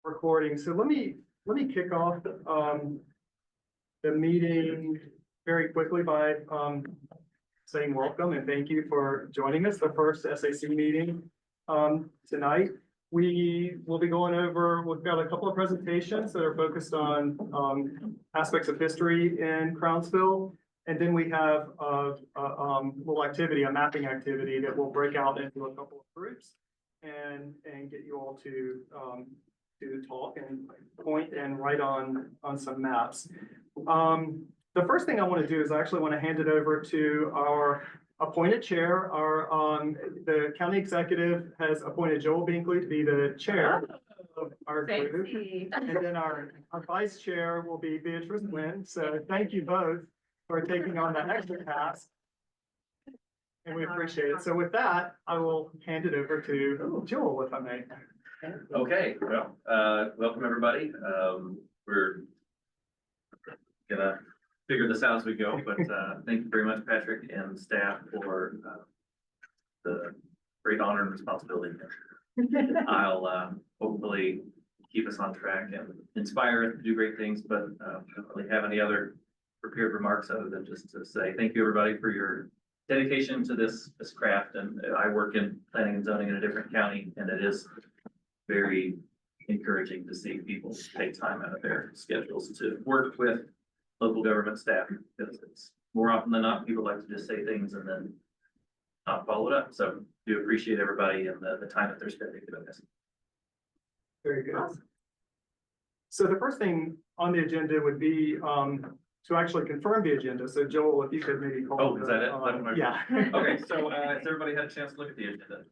Recording. So let me kick off the meeting very quickly by saying welcome and thank you for joining us, the first SAC meeting tonight. We will be going over, we've got a couple of presentations that are focused on aspects of history in Crownsville. And then we have a little activity, a mapping activity that will break out into a couple of groups and get you all to talk and point and write on some maps. The first thing I want to do is I actually want to hand it over to our appointed chair. The county executive has appointed Joel Binkley to be the chair of our group. And then our vice chair will be Beatrice Lynn. So thank you both for taking on that extra task. And we appreciate it. So with that, I will hand it over to Joel, if I may. Okay, well, welcome everybody. We're gonna figure this out as we go, but thank you very much, Patrick and staff, for the great honor and responsibility. I'll hopefully keep us on track and inspire us to do great things, but don't really have any other prepared remarks other than just to say thank you everybody for your dedication to this craft. And I work in planning and zoning in a different county, and it is very encouraging to see people take time out of their schedules to work with local government staff, because it's more often than not, people like to just say things and then not follow it up. So do appreciate everybody and the time that they're spending doing this. Very good. So the first thing on the agenda would be to actually confirm the agenda. So Joel, if you could maybe call. Oh, is that it? Yeah. Okay, so has everybody had a chance to look at the agenda?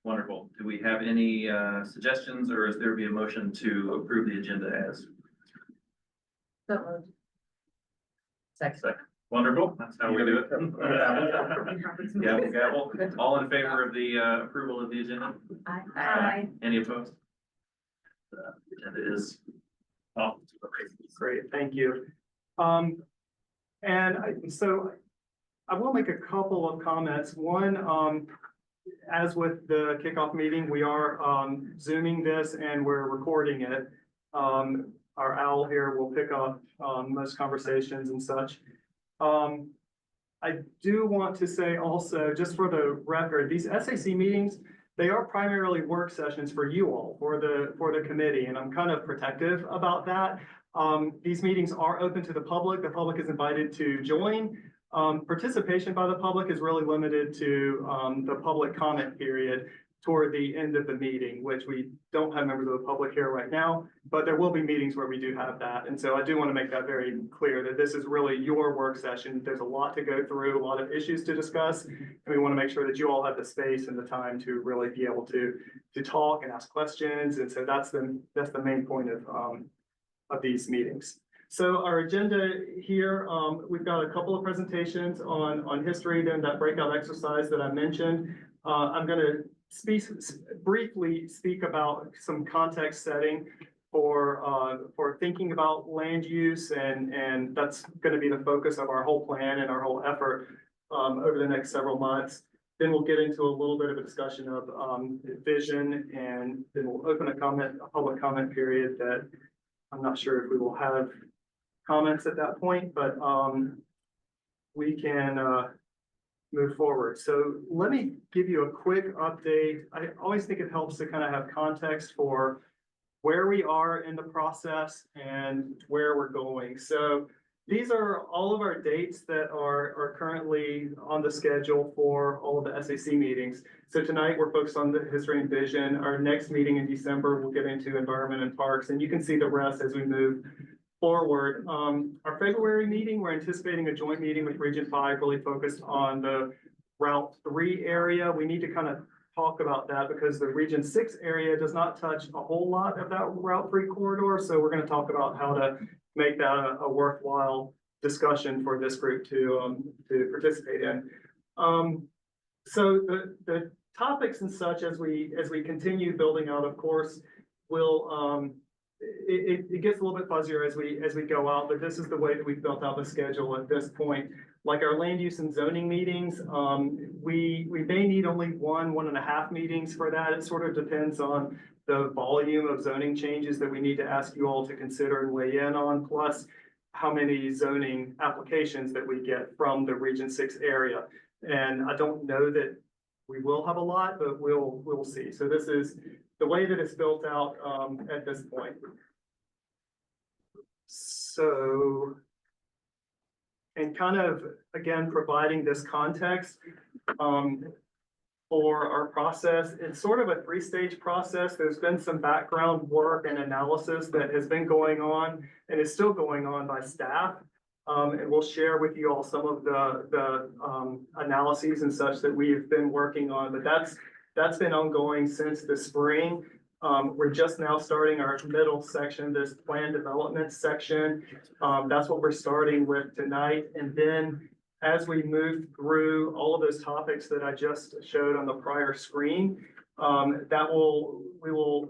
Wonderful. Do we have any suggestions, or is there be a motion to approve the agenda as? Second. Wonderful. That's how we do it. Gavel, gavel. All in favor of the approval of the agenda? Aye. Any opposed? The agenda is off. Great, thank you. So I will make a couple of comments. One, as with the kickoff meeting, we are Zooming this and we're recording it. Our owl here will pick up most conversations and such. I do want to say also, just for the record, these SAC meetings, they are primarily work sessions for you all, for the committee, and I'm kind of protective about that. These meetings are open to the public. The public is invited to join. Participation by the public is really limited to the public comment period toward the end of the meeting, which we don't have members of the public here right now, but there will be meetings where we do have that. And so I do want to make that very clear that this is really your work session. There's a lot to go through, a lot of issues to discuss, and we want to make sure that you all have the space and the time to really be able to talk and ask questions. And so that's the main point of these meetings. So our agenda here, we've got a couple of presentations on history, then that breakout exercise that I mentioned. I'm going to briefly speak about some context setting for thinking about land use, and that's going to be the focus of our whole plan and our whole effort over the next several months. Then we'll get into a little bit of a discussion of vision, and then we'll open a public comment period that I'm not sure if we will have comments at that point, but we can move forward. So let me give you a quick update. I always think it helps to kind of have context for where we are in the process and where we're going. So these are all of our dates that are currently on the schedule for all of the SAC meetings. So tonight we're focused on the history and vision. Our next meeting in December, we'll get into environment and parks, and you can see the rest as we move forward. Our February meeting, we're anticipating a joint meeting with Region 5, really focused on the Route 3 area. We need to kind of talk about that because the Region 6 area does not touch a whole lot of that Route 3 corridor. So we're going to talk about how to make that a worthwhile discussion for this group to participate in. So the topics and such as we continue building out, of course, will it gets a little bit fuzzier as we go out, but this is the way that we've built out the schedule at this point. Like our land use and zoning meetings, we may need only 1.5 meetings for that. It sort of depends on the volume of zoning changes that we need to ask you all to consider and weigh in on, plus how many zoning applications that we get from the Region 6 area. And I don't know that we will have a lot, but we'll see. So this is the way that it's built out at this point. So, and kind of, again, providing this context for our process, it's sort of a three-stage process. There's been some background work and analysis that has been going on and is still going on by staff. And we'll share with you all some of the analyses and such that we've been working on, but that's been ongoing since the spring. We're just now starting our middle section, this plan development section. That's what we're starting with tonight. And then as we move through all of those topics that I just showed on the prior screen, we will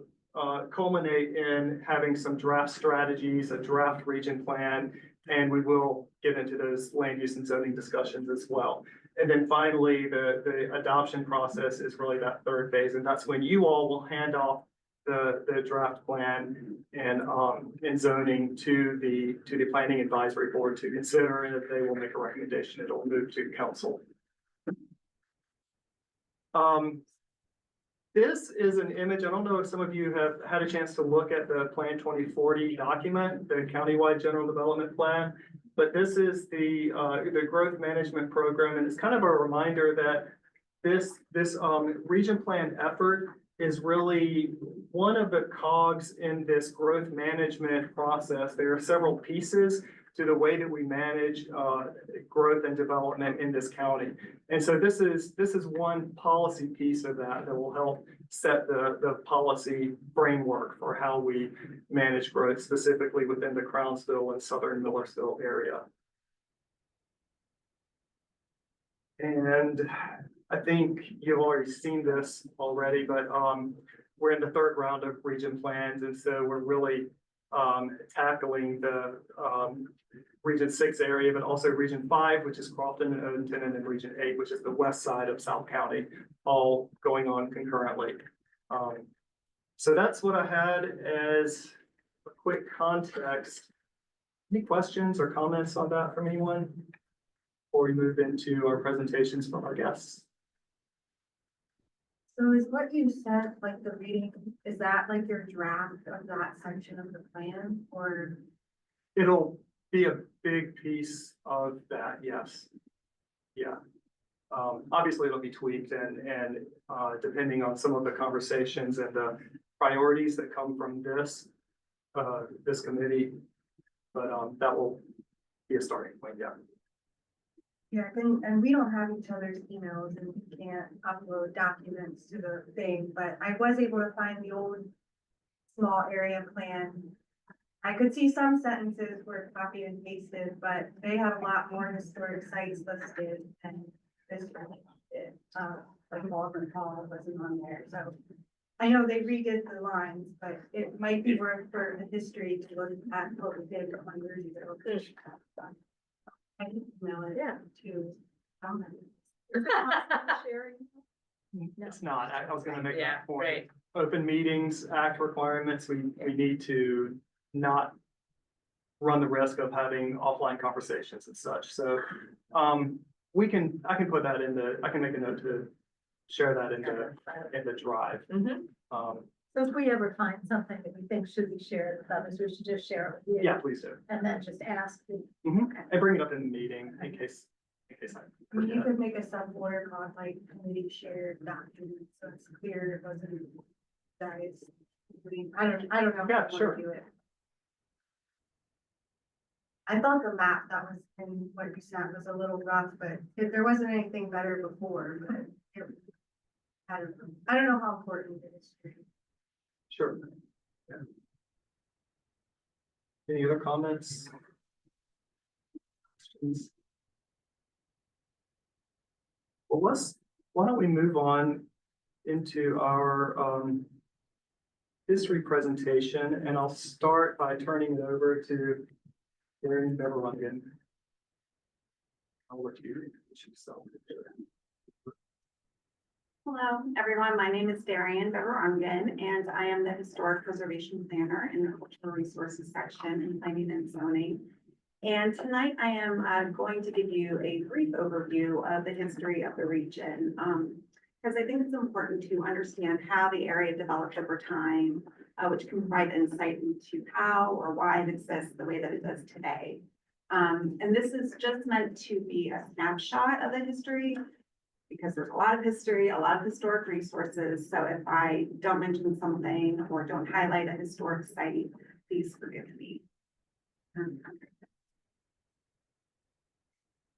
culminate in having some draft strategies, a draft region plan, and we will get into those land use and zoning discussions as well. And then finally, the adoption process is really that third phase, and that's when you all will hand off the draft plan and zoning to the planning advisory board to consider, and if they will make a recommendation, it'll move to council. This is an image. I don't know if some of you have had a chance to look at the Plan 2040 document, the countywide general development plan. But this is the growth management program, and it's kind of a reminder that this region plan effort is really one of the cogs in this growth management process. There are several pieces to the way that we manage growth and development in this county. And so this is one policy piece of that will help set the policy framework for how we manage growth, specifically within the Crownsville and Southern Millersville area. And I think you've already seen this already, but we're in the third round of region plans, and so we're really tackling the Region 6 area, but also Region 5, which is Crofton and Odenton, and then Region 8, which is the west side of South County, all going on concurrently. So that's what I had as a quick context. Any questions or comments on that from anyone before we move into our presentations from our guests? So is what you said, like the reading, is that like your draft of that section of the plan, or? It'll be a big piece of that, yes. Yeah. Obviously it'll be tweaked and depending on some of the conversations and the priorities that come from this committee, but that will be a starting point, yeah. Yeah, and we don't have each other's emails and we can't upload documents to the thing, but I was able to find the old small area plan. I could see some sentences were copied and pasted, but they had a lot more historic sites listed and this really did. Like Walden Hall wasn't on there, so I know they redid the lines, but it might be worth for the history to look at what we did 100 years ago. I can email it to comment. It's not. I was gonna make Yeah, that point. right. Open Meetings Act requirements, we need to not run the risk of having offline conversations and such. So I can put that I can make a note to share that in the drive. So if we ever find something that we think should be shared with others, we should just share it with you. Yeah, please do. And then just ask. And bring it up in the meeting in case I I mean, you could make a subfolder called like committee shared documents, so it's clear it wasn't guys. I don't know. Yeah, how you wanna sure. do it. I thought the map that was in what you sent was a little rough, but if there wasn't anything better before, but I don't know how important it is. Sure. Yeah. Any other comments? Questions? Well, why don't we move on into our history presentation, and I'll start by turning it over to Darren Beverlungen. I'll let you introduce yourself. Hello, everyone. My name is Darian Beverongen, and I am the Historic Preservation Planner in the Cultural Resources section in Planning and Zoning. And tonight I am going to give you a brief overview of the history of the region, because I think it's important to understand how the area developed over time, which can provide insight into how or why it exists the way that it does today. And this is just meant to be a snapshot of the history, because there's a lot of history, a lot of historic resources. So if I don't mention something or don't highlight a historic site, please forgive me. So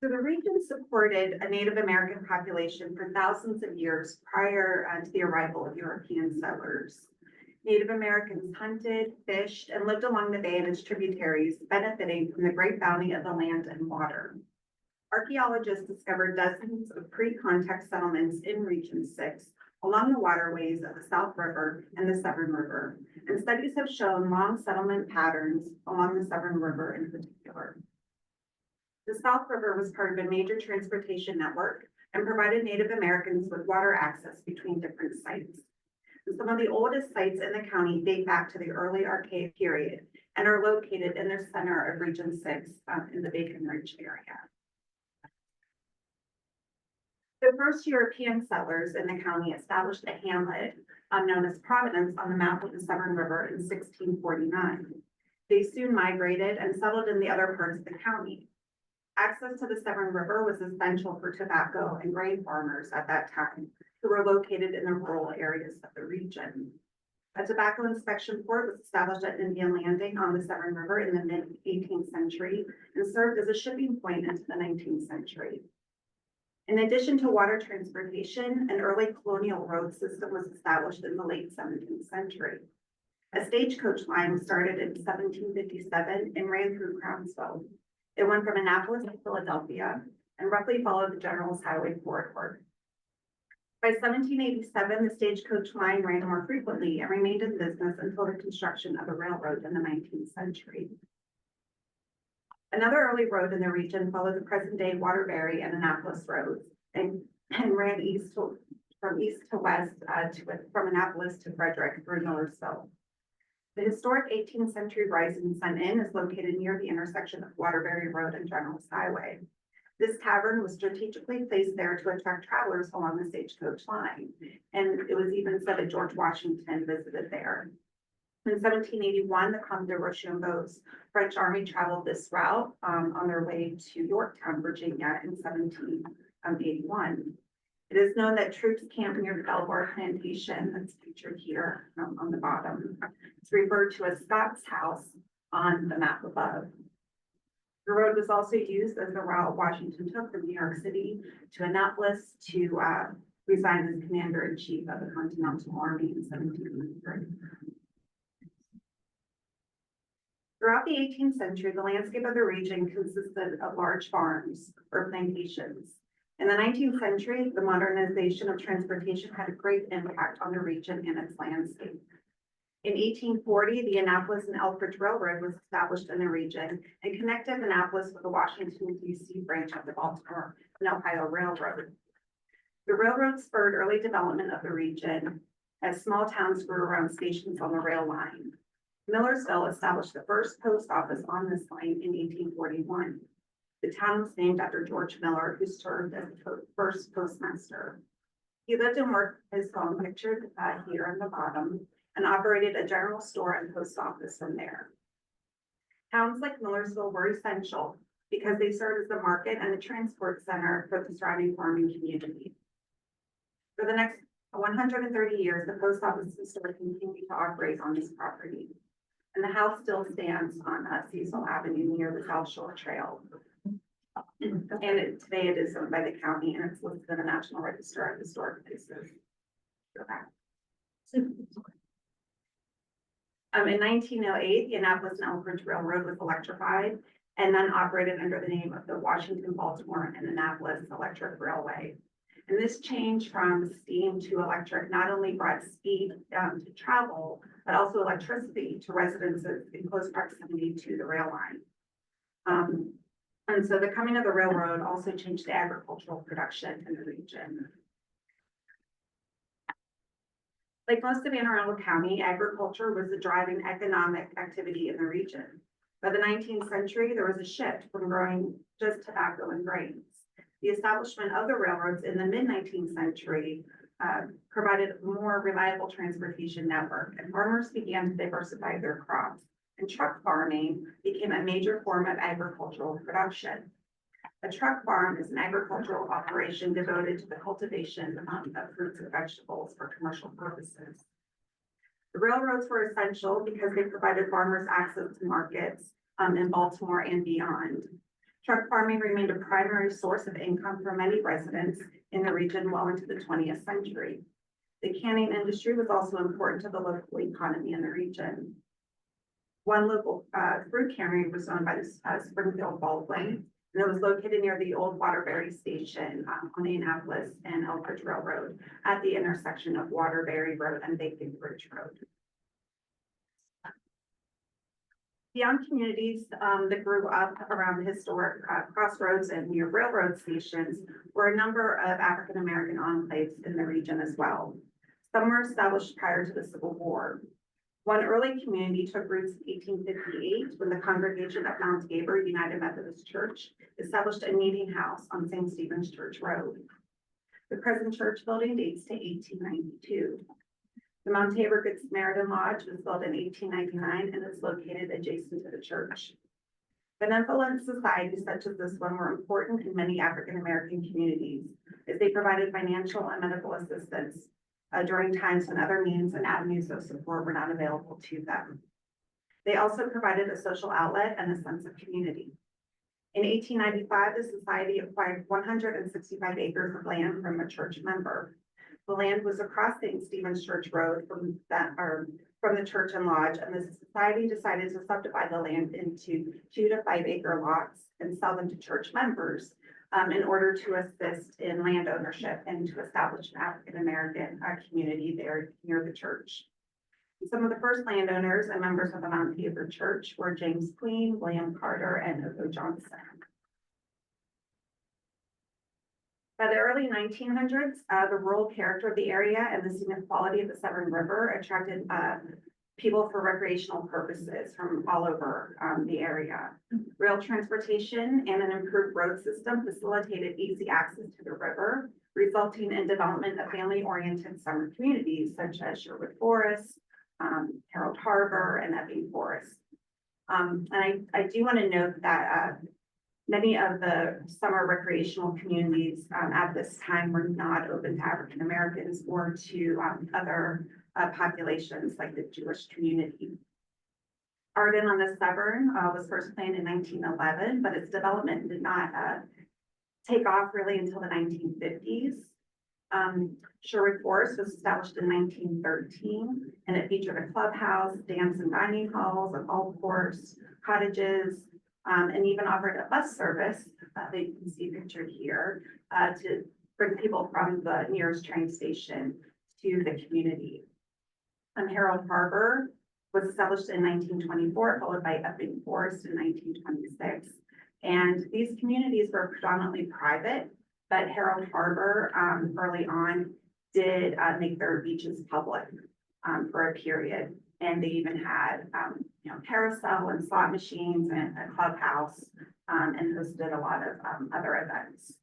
the region supported a Native American population for thousands of years prior to the arrival of European settlers. Native Americans hunted, fished, and lived along the bay and its tributaries, benefiting from the great bounty of the land and water. Archaeologists discovered dozens of pre-contact settlements in Region 6 along the waterways of the South River and the Severn River, and studies have shown long settlement patterns along the Severn River in particular. The South River was part of a major transportation network and provided Native Americans with water access between different sites. And some of the oldest sites in the county date back to the early Archaic period and are located in the center of Region 6 in the Bacon Ridge area. The first European settlers in the county established a hamlet known as Providence on the mouth of the Severn River in 1649. They soon migrated and settled in the other parts of the county. Access to the Severn River was essential for tobacco and grain farmers at that time, who were located in the rural areas of the region. A tobacco inspection port was established at Indian Landing on the Severn River in the mid-18th century and served as a shipping point into the 19th century. In addition to water transportation, an early colonial road system was established in the late 17th century. A stagecoach line was started in 1757 and ran through Crownsville. It went from Annapolis to Philadelphia and roughly followed the General's Highway corridor. By 1787, the stagecoach line ran more frequently and remained in business until the construction of a railroad in the 19th century. Another early road in the region followed the present-day Waterbury and Annapolis roads and ran from east to west from Annapolis to Frederick through Millersville. The historic 18th century Rising Sun Inn is located near the intersection of Waterbury Road and General's Highway. This tavern was strategically placed there to attract travelers along the stagecoach line, and it was even said that George Washington visited there. In 1781, the Comte de Rochambeau's French army traveled this route on their way to Yorktown, Virginia in 1781. It is known that troops camped near the Belvoir Plantation, that's pictured here on the bottom. It's referred to as Scott's House on the map above. The road was also used as the route Washington took from New York City to Annapolis to resign as commander-in-chief of the Continental Army in 1793. Throughout the 18th century, the landscape of the region consisted of large farms or plantations. In the 19th century, the modernization of transportation had a great impact on the region and its landscape. In 1840, the Annapolis and Elkridge Railroad was established in the region and connected Annapolis with the Washington, D.C. branch of the Baltimore and Ohio Railroad. The railroad spurred early development of the region as small towns grew around stations on the rail line. Millersville established the first post office on this line in 1841. The town was named after George Miller, who served as the first postmaster. He lived and worked his home pictured here on the bottom and operated a general store and post office from there. Towns like Millersville were essential because they served as the market and the transport center for the surrounding farming community. For the next 130 years, the post office and store continued to operate on this property. And the house still stands on Cecil Avenue near the South Shore Trail. And today it is owned by the county and it's listed in the National Register of Historic Places. In 1908, the Annapolis and Elkridge Railroad was electrified and then operated under the name of the Washington, Baltimore, and Annapolis Electric Railway. And this change from steam to electric not only brought speed to travel, but also electricity to residences in close proximity to the rail line. And so the coming of the railroad also changed the agricultural production in the region. Like most of Anne Arundel County, agriculture was the driving economic activity in the region. By the 19th century, there was a shift from growing just tobacco and grains. The establishment of the railroads in the mid-19th century provided a more reliable transportation network, and farmers began to diversify their crops. And truck farming became a major form of agricultural production. A truck farm is an agricultural operation devoted to the cultivation of fruits and vegetables for commercial purposes. The railroads were essential because they provided farmers access to markets in Baltimore and beyond. Truck farming remained a primary source of income for many residents in the region well into the 20th century. The canning industry was also important to the local economy in the region. One local fruit cannery was owned by the Springfield Baldwin, and it was located near the old Waterbury Station on the Annapolis and Elbridge Railroad at the intersection of Waterbury Road and Bacon Bridge Road. Beyond communities that grew up around the historic crossroads and near railroad stations were a number of African-American enclaves in the region as well. Some were established prior to the Civil War. One early community took roots in 1858 when the congregation of Mount Tabor United Methodist Church established a meeting house on St. Stephen's Church Road. The present church building dates to 1892. The Mount Tabor Good Samaritan Lodge was built in 1899 and is located adjacent to the church. Benevolent societies such as this one were important in many African-American communities as they provided financial and medical assistance during times when other means and avenues of support were not available to them. They also provided a social outlet and a sense of community. In 1895, the society acquired 165 acres of land from a church member. The land was across St. Stephen's Church Road from the church and lodge, and the society decided to subdivide the land into 2 to 5 acre lots and sell them to church members in order to assist in land ownership and to establish an African-American community there near the church. Some of the first landowners and members of the Mount Tabor Church were James Queen, William Carter, and Otho Johnson. By the early 1900s, the rural character of the area and the scenic quality of the Severn River attracted people for recreational purposes from all over the area. Rail transportation and an improved road system facilitated easy access to the river, resulting in development of family-oriented summer communities such as Sherwood Forest, Harold Harbor, and Epping Forest. And I do want to note that many of the summer recreational communities at this time were not open to African Americans or to other populations like the Jewish community. Arden on the Severn was first planned in 1911, but its development did not take off really until the 1950s. Sherwood Forest was established in 1913, and it featured a clubhouse, dance and dining halls, a golf course, cottages, and even offered a bus service that you can see pictured here to bring people from the nearest train station to the community. Harold Harbor was established in 1924, followed by Epping Forest in 1926. And these communities were predominantly private, but Harold Harbor early on did make their beaches public for a period. And they even had, carousel and slot machines and a clubhouse and hosted a lot of other events.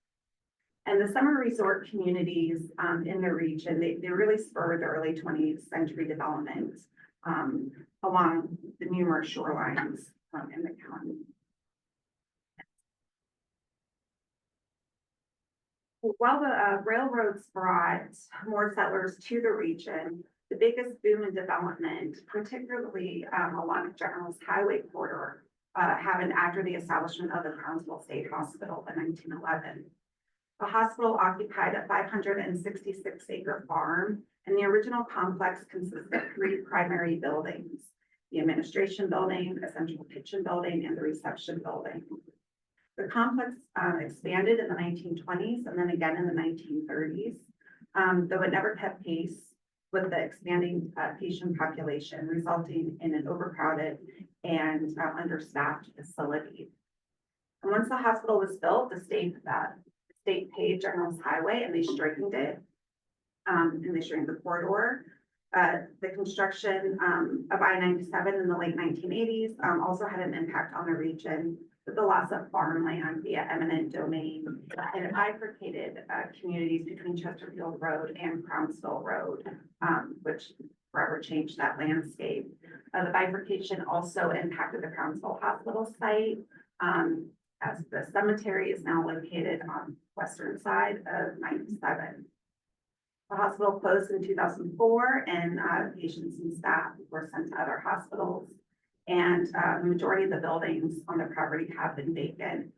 And the summer resort communities in the region, they really spurred the early 20th century development along the numerous shorelines in the county. While the railroads brought more settlers to the region, the biggest boom in development, particularly along the General's Highway corridor, happened after the establishment of the Brownsville State Hospital in 1911. The hospital occupied a 566-acre farm, and the original complex consisted of 3 primary buildings: the administration building, a central kitchen building, and the reception building. The complex expanded in the 1920s and then again in the 1930s, though it never kept pace with the expanding patient population, resulting in an overcrowded and understaffed facility. And once the hospital was built, the state paved General's Highway and they straightened it, and they straightened the corridor. The construction of I-97 in the late 1980s also had an impact on the region with the loss of farmland via eminent domain. And it bifurcated communities between Chesterfield Road and Crownsville Road, which forever changed that landscape. The bifurcation also impacted the Crownsville Hospital site, as the cemetery is now located on the western side of 97. The hospital closed in 2004 and patients and staff were sent to other hospitals. And the majority of the buildings on the property have been vacant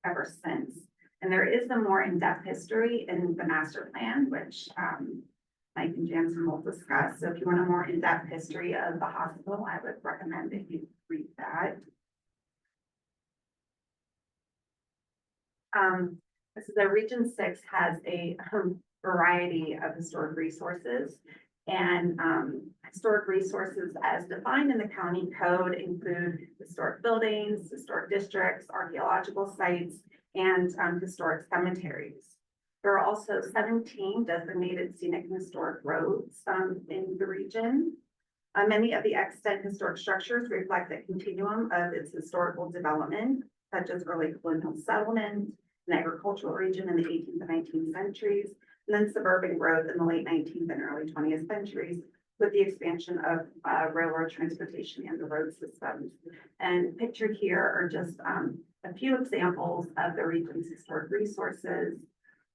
ever since. And there is a more in-depth history in the master plan, which Mike and Jansen will discuss. So if you want a more in-depth history of the hospital, I would recommend that you read that. This is a Region 6 has a variety of historic resources. And historic resources as defined in the county code include historic buildings, historic districts, archaeological sites, and historic cemeteries. There are also 17 designated scenic and historic roads in the region. Many of the extant historic structures reflect the continuum of its historical development, such as early colonial settlement, an agricultural region in the 18th and 19th centuries, and then suburban growth in the late 19th and early 20th centuries, with the expansion of railroad transportation and the road systems. And pictured here are just a few examples of the region's historic resources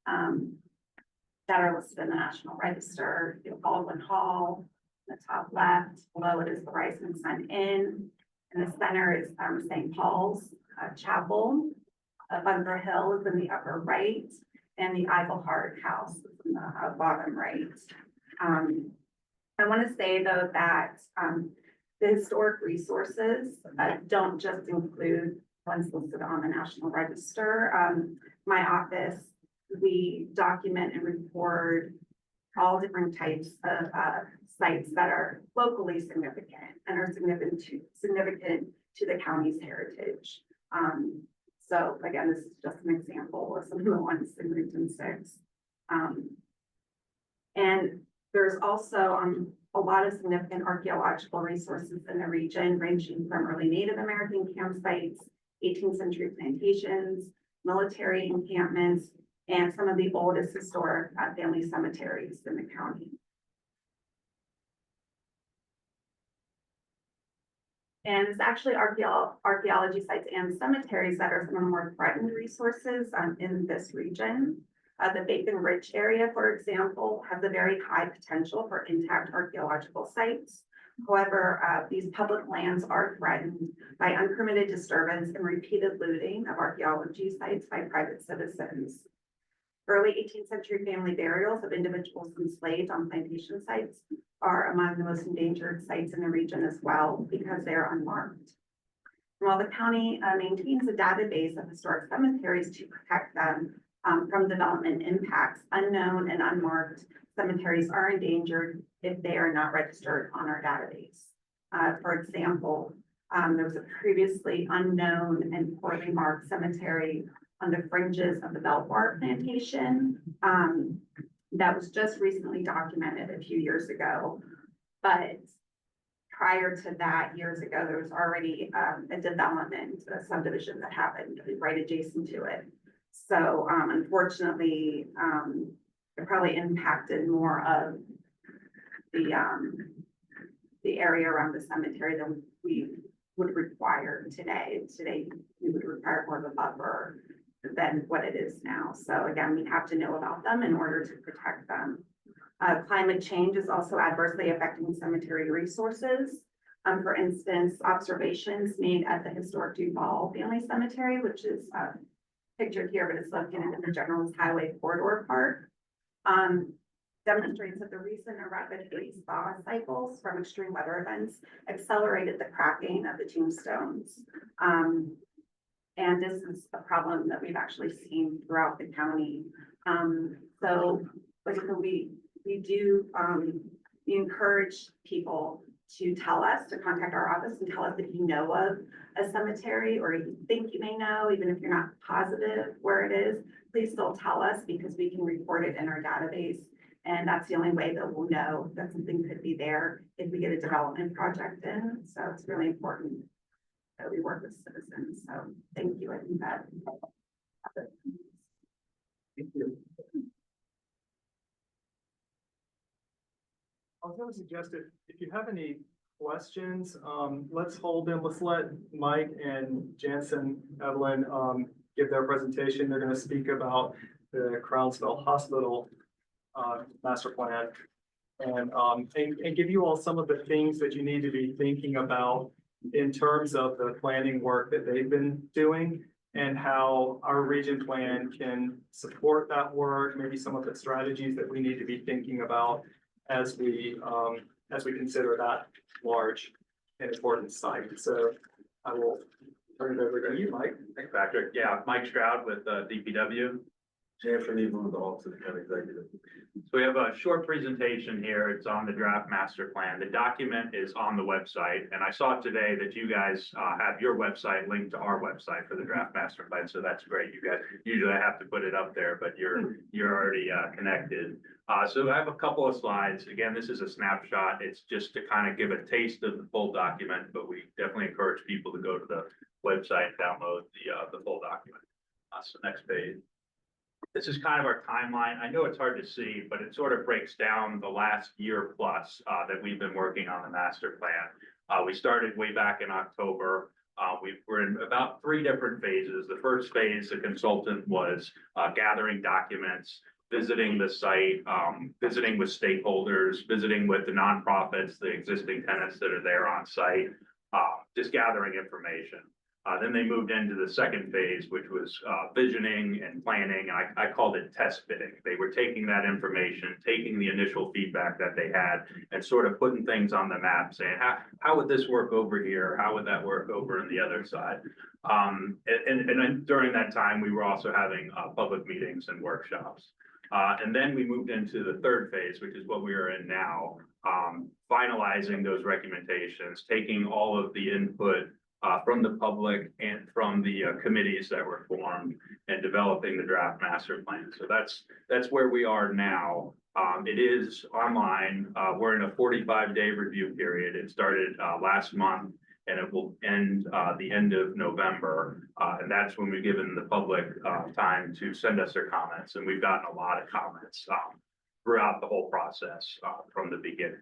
that are listed in the National Register. You know, Baldwin Hall, the top left, below it is the Rising Sun Inn, and the center is St. Paul's Chapel. Bunker Hill is in the upper right, and the Ivelhart House is in the bottom right. I want to say though that the historic resources don't just include ones listed on the National Register. My office, we document and record all different types of sites that are locally significant and are significant to the county's heritage. So again, this is just an example of some of the ones in Region 6. And there's also a lot of significant archaeological resources in the region, ranging from early Native American campsites, 18th century plantations, military encampments, and some of the oldest historic family cemeteries in the county. And it's actually archaeology sites and cemeteries that are some of the more threatened resources in this region. The Bacon Ridge area, for example, has a very high potential for intact archaeological sites. However, these public lands are threatened by unpermitted disturbance and repeated looting of archaeology sites by private citizens. Early 18th century family burials of individuals enslaved on plantation sites are among the most endangered sites in the region as well, because they are unmarked. And while the county maintains a database of historic cemeteries to protect them from development impacts, unknown and unmarked cemeteries are endangered if they are not registered on our database. For example, there was a previously unknown and poorly marked cemetery on the fringes of the Belvoir plantation that was just recently documented a few years ago. But prior to that, years ago, there was already a development, a subdivision that happened right adjacent to it. So unfortunately, it probably impacted more of the area around the cemetery than we would require today. Today, we would require more of a buffer than what it is now. So again, we have to know about them in order to protect them. Climate change is also adversely affecting cemetery resources. For instance, observations made at the historic Duval Family Cemetery, which is pictured here, but it's located in the General Highway Corridor Park, demonstrates that the recent and rapid freeze thaw cycles from extreme weather events accelerated the cracking of the tombstones. And this is a problem that we've actually seen throughout the county. So like we encourage people to tell us, to contact our office and tell us if you know of a cemetery or you think you may know, even if you're not positive where it is, please still tell us because we can report it in our database And that's the only way that we'll know that something could be there if we get a development project in. So it's really important that we work with citizens. So thank you. I think that. I was gonna suggest if you have any questions, let's hold them. Let's let Mike and Jansen, Evelyn, give their presentation. They're gonna speak about the Crownsville Hospital, master plan. And give you all some of the things that you need to be thinking about in terms of the planning work that they've been doing and how our region plan can support that work, maybe some of the strategies that we need to be thinking about as we consider that large and important site. So I will turn it over to you, Mike. Thanks, Patrick. Yeah, Mike Stroud with DPW. Chancellor Neville with the Office of the County Executive. So we have a short presentation here. It's on the draft master plan. The document is on the website. And I saw today that you guys have your website linked to our website for the draft master plan. So that's great. You guys usually have to put it up there, but you're already connected. So I have a couple of slides. Again, this is a snapshot. It's just to kind of give a taste of the full document, but we definitely encourage people to go to the website and download the full document. So next page. This is kind of our timeline. I know it's hard to see, but it sort of breaks down the last year plus that we've been working on the master plan. We started way back in October. We're in about 3 different phases. The first phase, the consultant was gathering documents, visiting the site, visiting with stakeholders, visiting with the nonprofits, the existing tenants that are there on site, just gathering information. Then they moved into the second phase, which was visioning and planning. And I called it test bidding. They were taking that information, taking the initial feedback that they had and sort of putting things on the map, saying, how would this work over here? How would that work over on the other side? And then during that time, we were also having public meetings and workshops. And then we moved into the third phase, which is what we are in now, finalizing those recommendations, taking all of the input from the public and from the committees that were formed and developing the draft master plan. So that's where we are now. It is online. We're in a 45-day review period. It started last month and it will end the end of November. And that's when we've given the public time to send us their comments. And we've gotten a lot of comments throughout the whole process from the beginning.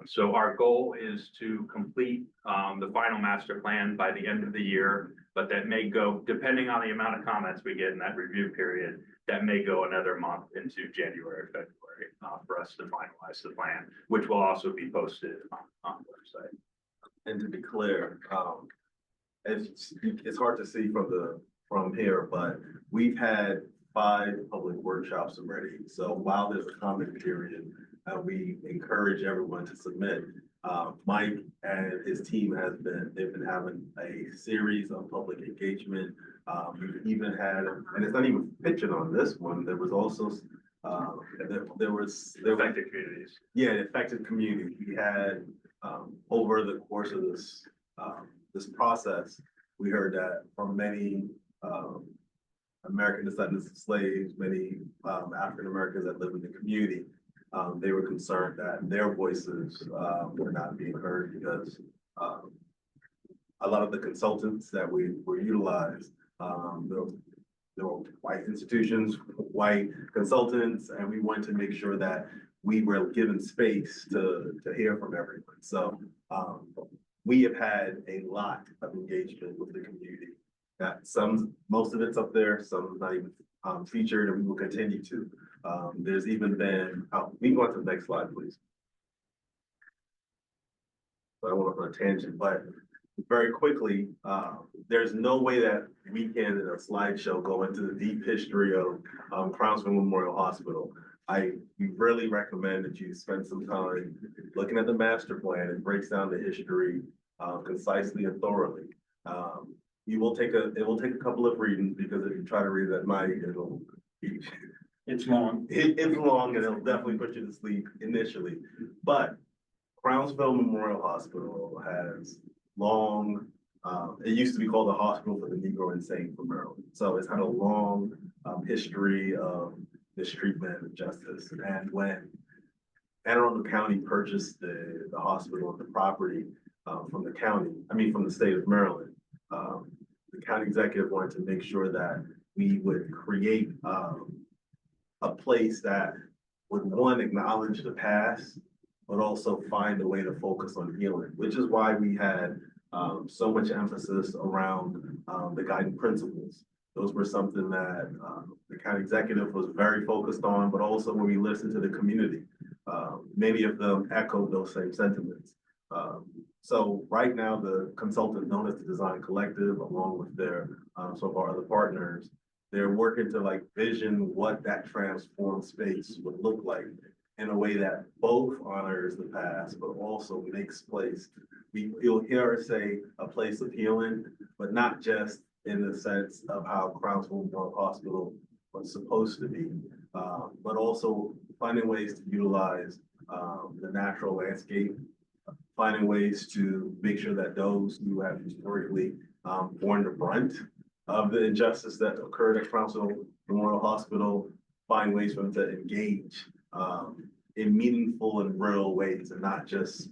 So our goal is to complete the final master plan by the end of the year, but that may go, depending on the amount of comments we get in that review period, that may go another month into January or February for us to finalize the plan, which will also be posted on the website. And to be clear, it's hard to see from here, but we've had 5 public workshops already. So while there's a comment period, we encourage everyone to submit. Mike and his team they've been having a series of public engagement. We've even had, and it's not even pitching on this one, there was also, there was Affected communities. Yeah, the affected community. We had, over the course of this process, we heard that from many, American descendants of slaves, many, African Americans that live in the community, they were concerned that their voices were not being heard because a lot of the consultants that were utilized, there were white institutions, white consultants, and we wanted to make sure that we were given space to hear from everyone. So we have had a lot of engagement with the community. Most of it's up there, some not even featured, and we will continue to. There's even been, we can go on to the next slide, please. So I went on a tangent, but very quickly, there's no way that we can, in a slideshow, go into the deep history of Crownsville Memorial Hospital. We really recommend that you spend some time looking at the master plan. It breaks down the history concisely and thoroughly. It will take a couple of readings because if you try to read that night, It's long. It's long and it'll definitely put you to sleep initially. But Crownsville Memorial Hospital has long, it used to be called the Hospital for the Negro Insane for Maryland. So it's had a long history of mistreatment of justice. And when Anne Arundel County purchased the hospital and the property from the county, from the state of Maryland, the county executive wanted to make sure that we would create a place that would, one, acknowledge the past, but also find a way to focus on healing, which is why we had so much emphasis around the guiding principles. Those were something that the county executive was very focused on, but also when we listened to the community, many of them echoed those same sentiments. So right now, the consultant known as the Design Collective, along with their some of our other partners, they're working to vision what that transformed space would look like in a way that both honors the past, but also makes place. You'll hear us say a place of healing, but not just in the sense of how Crownsville Memorial Hospital was supposed to be, but also finding ways to utilize the natural landscape, finding ways to make sure that those who have historically borne the brunt of the injustice that occurred at Crownsville Memorial Hospital, find ways for them to engage in meaningful and real ways and not just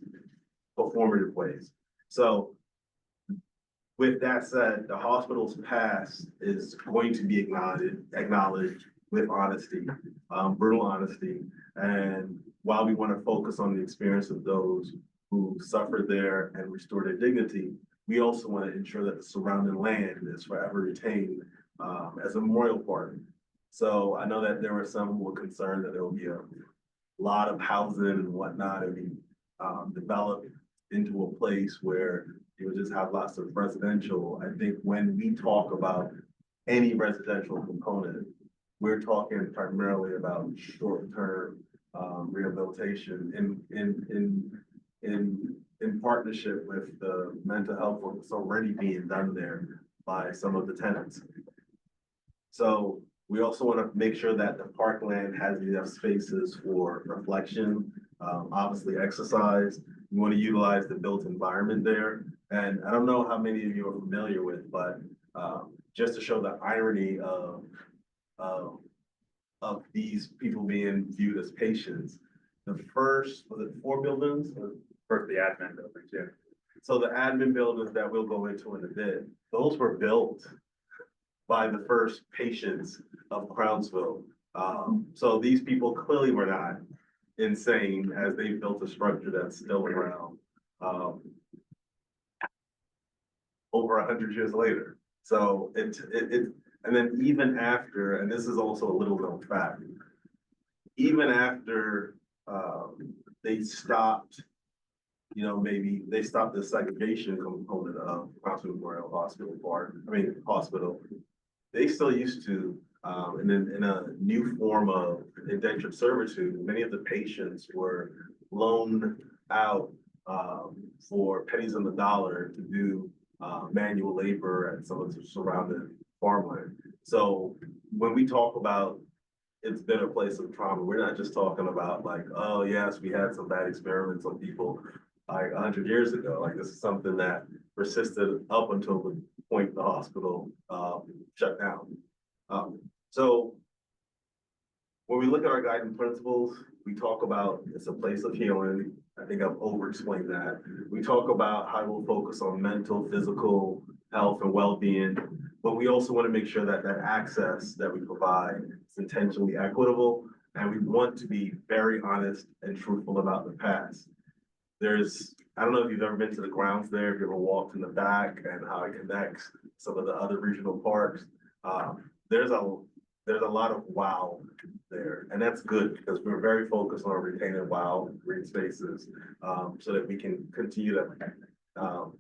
performative ways. So with that said, the hospital's past is going to be acknowledged with honesty, brutal honesty. And while we want to focus on the experience of those who suffered there and restore their dignity, we also want to ensure that the surrounding land is forever retained as a memorial park. So I know that there were some who were concerned that there will be a lot of housing and whatnot and be developed into a place where you would just have lots of residential. I think when we talk about any residential component, we're talking primarily about short-term rehabilitation in partnership with the mental health work that's already being done there by some of the tenants. So we also want to make sure that the parkland has enough spaces for reflection, obviously exercise. We want to utilize the built environment there. And I don't know how many of you are familiar with, but just to show the irony of these people being viewed as patients, the first, was it 4 buildings? For the admin buildings, yeah. So the admin buildings that we'll go into in a bit, those were built by the first patients of Crownsville. So these people clearly were not insane as they built a structure that's still around over 100 years later. So and then even after, and this is also a little known fact, even after they stopped, maybe they stopped the segregation component of Crownsville Memorial Hospital, they still used to, and then in a new form of indentured servitude, many of the patients were loaned out for pennies on the dollar to do manual labor at some of the surrounding farmland. So when we talk about it's been a place of trauma, we're not just talking about oh yes, we had some bad experiments on people 100 years ago. This is something that persisted up until the point the hospital shut down. So when we look at our guiding principles, we talk about it's a place of healing. I think I've over-explained that. We talk about how we'll focus on mental, physical health and well-being, but we also want to make sure that that access that we provide is intentionally equitable, and we want to be very honest and truthful about the past. I don't know if you've ever been to the grounds there, if you ever walked in the back and how it connects some of the other regional parks. There's a lot of wow there, and that's good because we're very focused on retaining wow green spaces so that we can continue to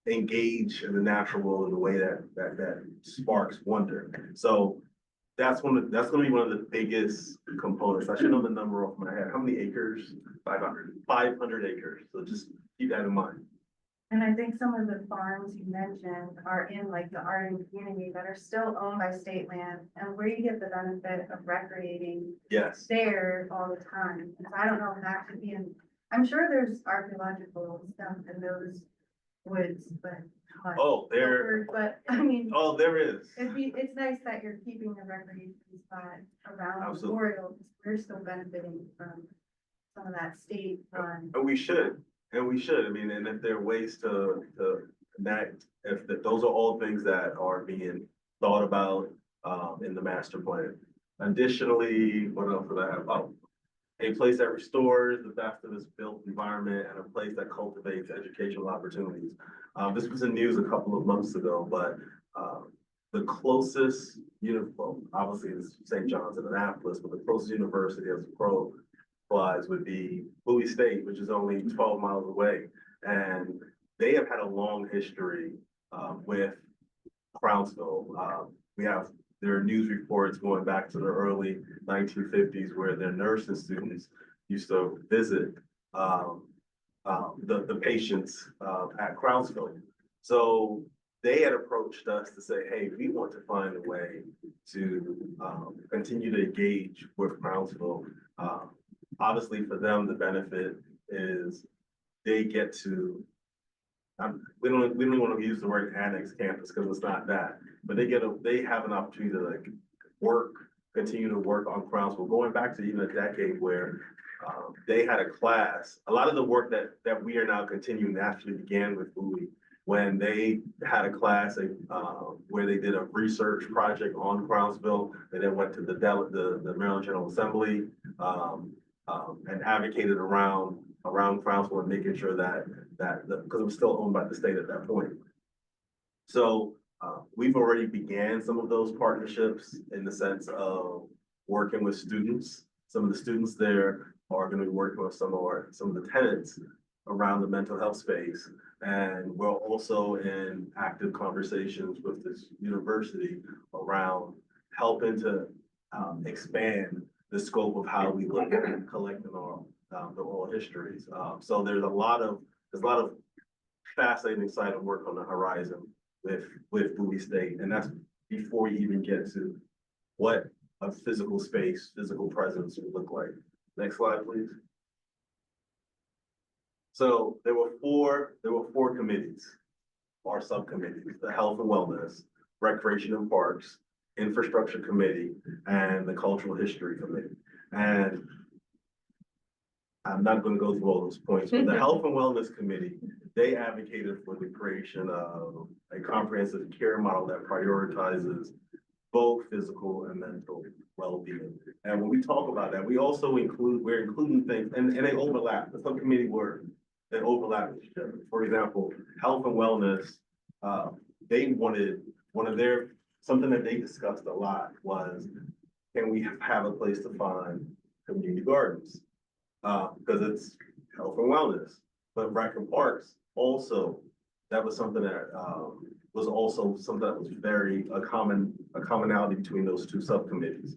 engage in the natural world in a way that sparks wonder. So that's going to be one of the biggest components. I should know the number off my head. How many acres? 500. 500 acres. So just keep that in mind. And I think some of the farms you mentioned are in the Arundel community that are still owned by state land and where you get the benefit of recreating Yes. there all the time. And so I don't know if that could be I'm sure there's archaeological stuff in those woods, but. Oh, there, But, I mean, oh, there is. it's nice that you're keeping the recreation spot around Absolutely. Memorial, because we're still benefiting from some of that state run. And we should, I mean, and if there are ways to connect, if those are all things that are being thought about, in the master plan. Additionally, what else did I have? Oh, a place that restores the best of its built environment and a place that cultivates educational opportunities. This was in news a couple of months ago, but, the closest, well, obviously it's St. John's in Annapolis, but the closest university as a pro applies would be Bowie State, which is only 12 miles away. And they have had a long history, with Brownsville. We have their news reports going back to the early 1950s where their nursing students used to visit, the patients, at Brownsville. So they had approached us to say, hey, we want to find a way to, continue to engage with Brownsville. Obviously for them, the benefit is they get to, we don't want to use the word annex campus because it's not that, but they have an opportunity to like continue to work on Brownsville, going back to even a decade where, they had a class. A lot of the work that we are now continuing actually began with Bowie when they had a class, where they did a research project on Brownsville. They then went to the Maryland General Assembly, and advocated around Brownsville and making sure that because it was still owned by the state at that point. So, we've already began some of those partnerships in the sense of working with students. Some of the students there are going to be working with some of the tenants around the mental health space. And we're also in active conversations with this university around helping to, expand the scope of how we look at collecting the oral histories. So there's a lot of fascinating, exciting work on the horizon with Bowie State. And that's before you even get to what a physical space, physical presence would look like. Next slide, please. So there were four committees, or subcommittees: the Health and Wellness, Recreation and Parks, Infrastructure Committee, and the Cultural History Committee. And I'm not going to go through all those points, but the Health and Wellness Committee, they advocated for the creation of a comprehensive care model that prioritizes both physical and mental well-being. And when we talk about that, we're including things, and they overlap. The subcommittee they overlap with each other. For example, health and wellness, they wanted something that they discussed a lot was, can we have a place to find community gardens? Because it's health and wellness, but rec and parks also, that was something that, was very a commonality between those two subcommittees.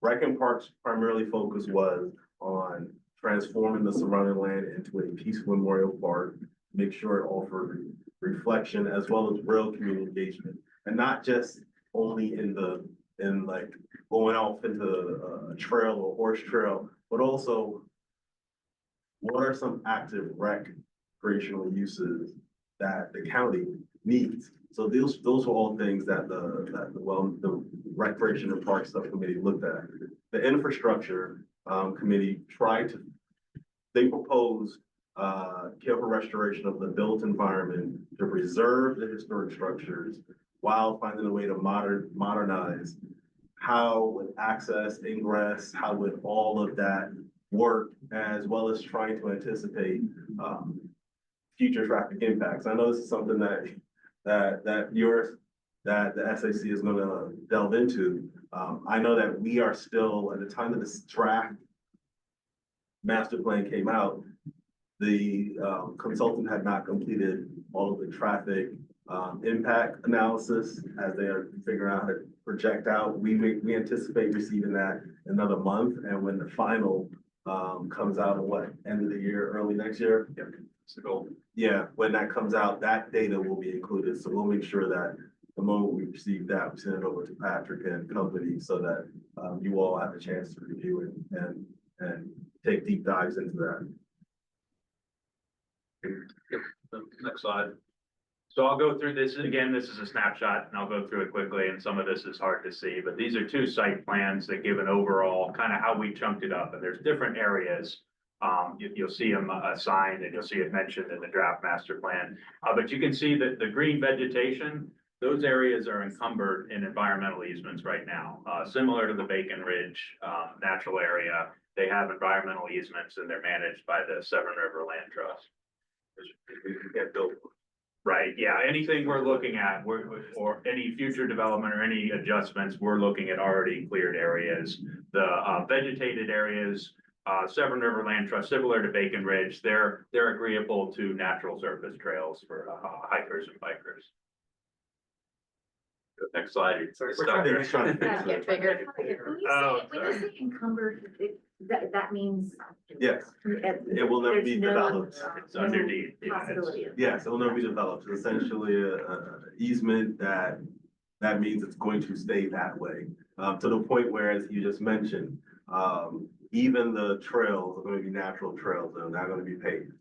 Rec and Parks primarily focus was on transforming the surrounding land into a peaceful memorial park, make sure it offered reflection as well as real community engagement, and not just only in like going off into a trail or horse trail, but also what are some active recreational uses that the county needs. So those were all things that the Recreation and Parks Subcommittee looked at. The Infrastructure Committee they proposed careful restoration of the built environment to preserve the historic structures while finding a way to modernize. How would access, ingress, how would all of that work, as well as trying to anticipate future traffic impacts. I know this is something that the SAC is going to delve into. I know that we are still, at the time that this draft master plan came out, the consultant had not completed all of the traffic impact analysis as they are figuring out how to project out. We anticipate receiving that another month, and when the final comes out in end of the year, early next year? Yeah. So, yeah, when that comes out, that data will be included. So we'll make sure that the moment we receive that, we send it over to Patrick and company so that you all have a chance to review it and take deep dives into that. Next slide. So I'll go through this, again, this is a snapshot, and I'll go through it quickly, and some of this is hard to see, but these are two site plans that give an overall, kind of how we chunked it up, and there's different areas. You'll see them assigned, and you'll see it mentioned in the draft master plan, but you can see that the green vegetation, those areas are encumbered in environmental easements right now, similar to the Bacon Ridge, natural area. They have environmental easements, and they're managed by the Severn River Land Trust. We can't build. Right, yeah, anything we're looking at, or any future development or any adjustments, we're looking at already cleared areas. The vegetated areas, Severn River Land Trust, similar to Bacon Ridge, they're agreeable to natural surface trails for hikers and bikers. Next slide. We're trying to fix Get it. bigger. Oh, When you say encumbered, that means. Yes, it will never be developed. It's underneath. Yeah, it's- Possibility of. Yes, it will never be developed. It's essentially a easement that means it's going to stay that way. To the point where, as you just mentioned, even the trails are going to be natural trails. They're not going to be paved.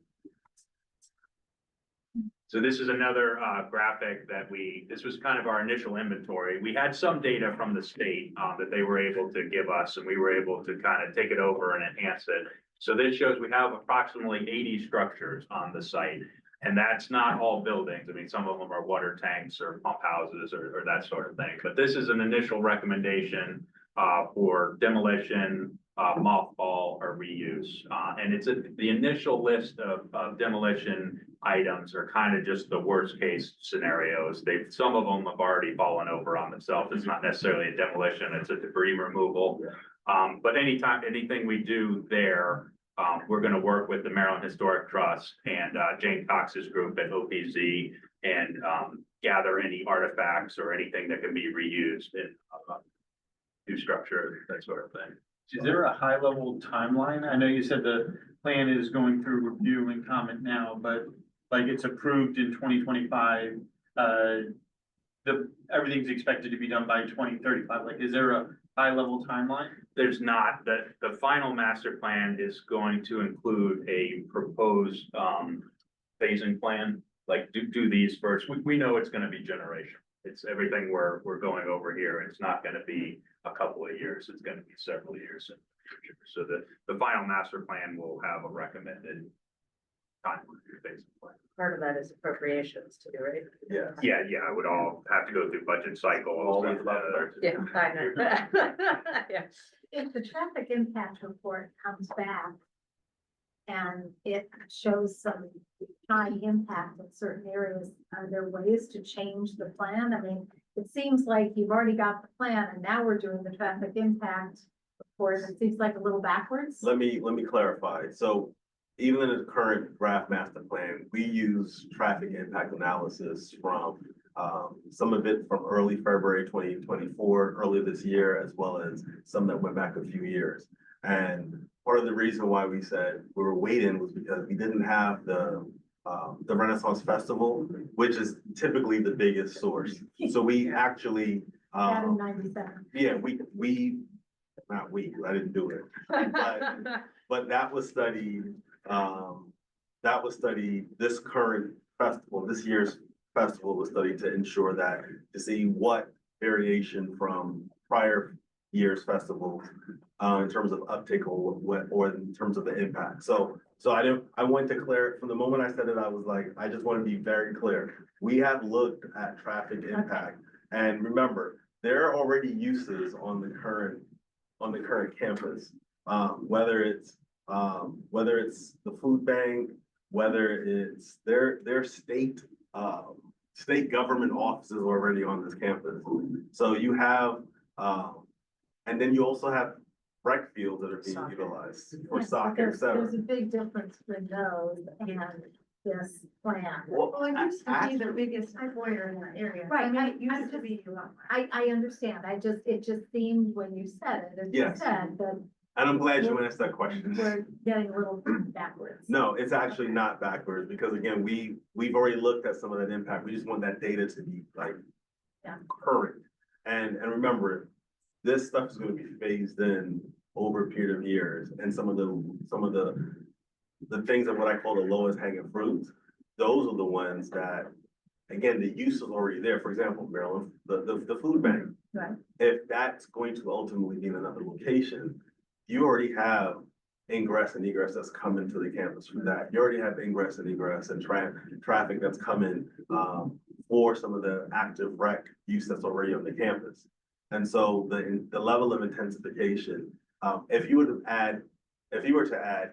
So this is another graphic that this was kind of our initial inventory. We had some data from the state that they were able to give us, and we were able to kind of take it over and enhance it. So this shows we have approximately 80 structures on the site, and that's not all buildings. I mean, some of them are water tanks or pump houses or that sort of thing. But this is an initial recommendation for demolition, mothball, or reuse. And it's the initial list of demolition items are kind of just the worst case scenarios. Some of them have already fallen over on themselves. It's not necessarily a demolition, it's a debris removal. But anything we do there, we're gonna work with the Maryland Historic Trust and Jane Cox's group at OPZ and gather any artifacts or anything that can be reused in new structure, that sort of thing. Is there a high level timeline? I know you said the plan is going through review and comment now, but like it's approved in 2025. Everything's expected to be done by 2035. Like, is there a high level timeline? There's not, the final master plan is going to include a proposed phasing plan, like do these first. We know it's gonna be generation. It's everything we're going over here. It's not gonna be a couple of years. It's gonna be several years in the future. So the final master plan will have a recommended timeline for phasing plan. Part of that is appropriations too, right? Yeah. Yeah, I would all have to go through budget cycles. Always about Yeah, I know. Yeah. If the traffic impact report comes back and it shows some high impact in certain areas, are there ways to change the plan? I mean, it seems like you've already got the plan and now we're doing the traffic impact report. It seems like a little backwards. Let me clarify. So even in the current draft master plan, we use traffic impact analysis from some of it from early February 2024, early this year, as well as some that went back a few years. And part of the reason why we said we were waiting was because we didn't have the Renaissance Festival, which is typically the biggest source. So we actually, That in 97. yeah, I didn't do it. But that was studied, this current festival, this year's festival was studied to ensure that, to see what variation from prior year's festivals, in terms of uptake or in terms of the impact. So I wanted to clear it from the moment I said it, I was like, I just want to be very clear. We have looked at traffic impact, and remember, there are already uses on the current campus. Whether it's the food bank, whether it's their state government offices already on this campus. So you have, and then you also have rec fields that are being Soccer. utilized for Yes, soccer, et there's cetera. a big difference between those and this plan. Well, Well, it used to be actually- the biggest employer in that area. Right, I mean, I it used to just- be a lot. I understand. It just seemed when you said it, Yes. said that And I'm glad you asked that question. we're getting a little backwards. No, it's actually not backwards, because again, we've already looked at some of that impact. We just want that data to be like Yeah. current. And remember, this stuff is gonna be phased in over a period of years, and some of the things that what I call the lowest hanging fruits, those are the ones that, again, the use is already there. For example, Maryland, the food bank. Right. If that's going to ultimately be in another location, you already have ingress and egress that's coming to the campus for that. You already have ingress and egress and traffic that's coming, for some of the active rec use that's already on the campus. And so the level of intensification, if you were to add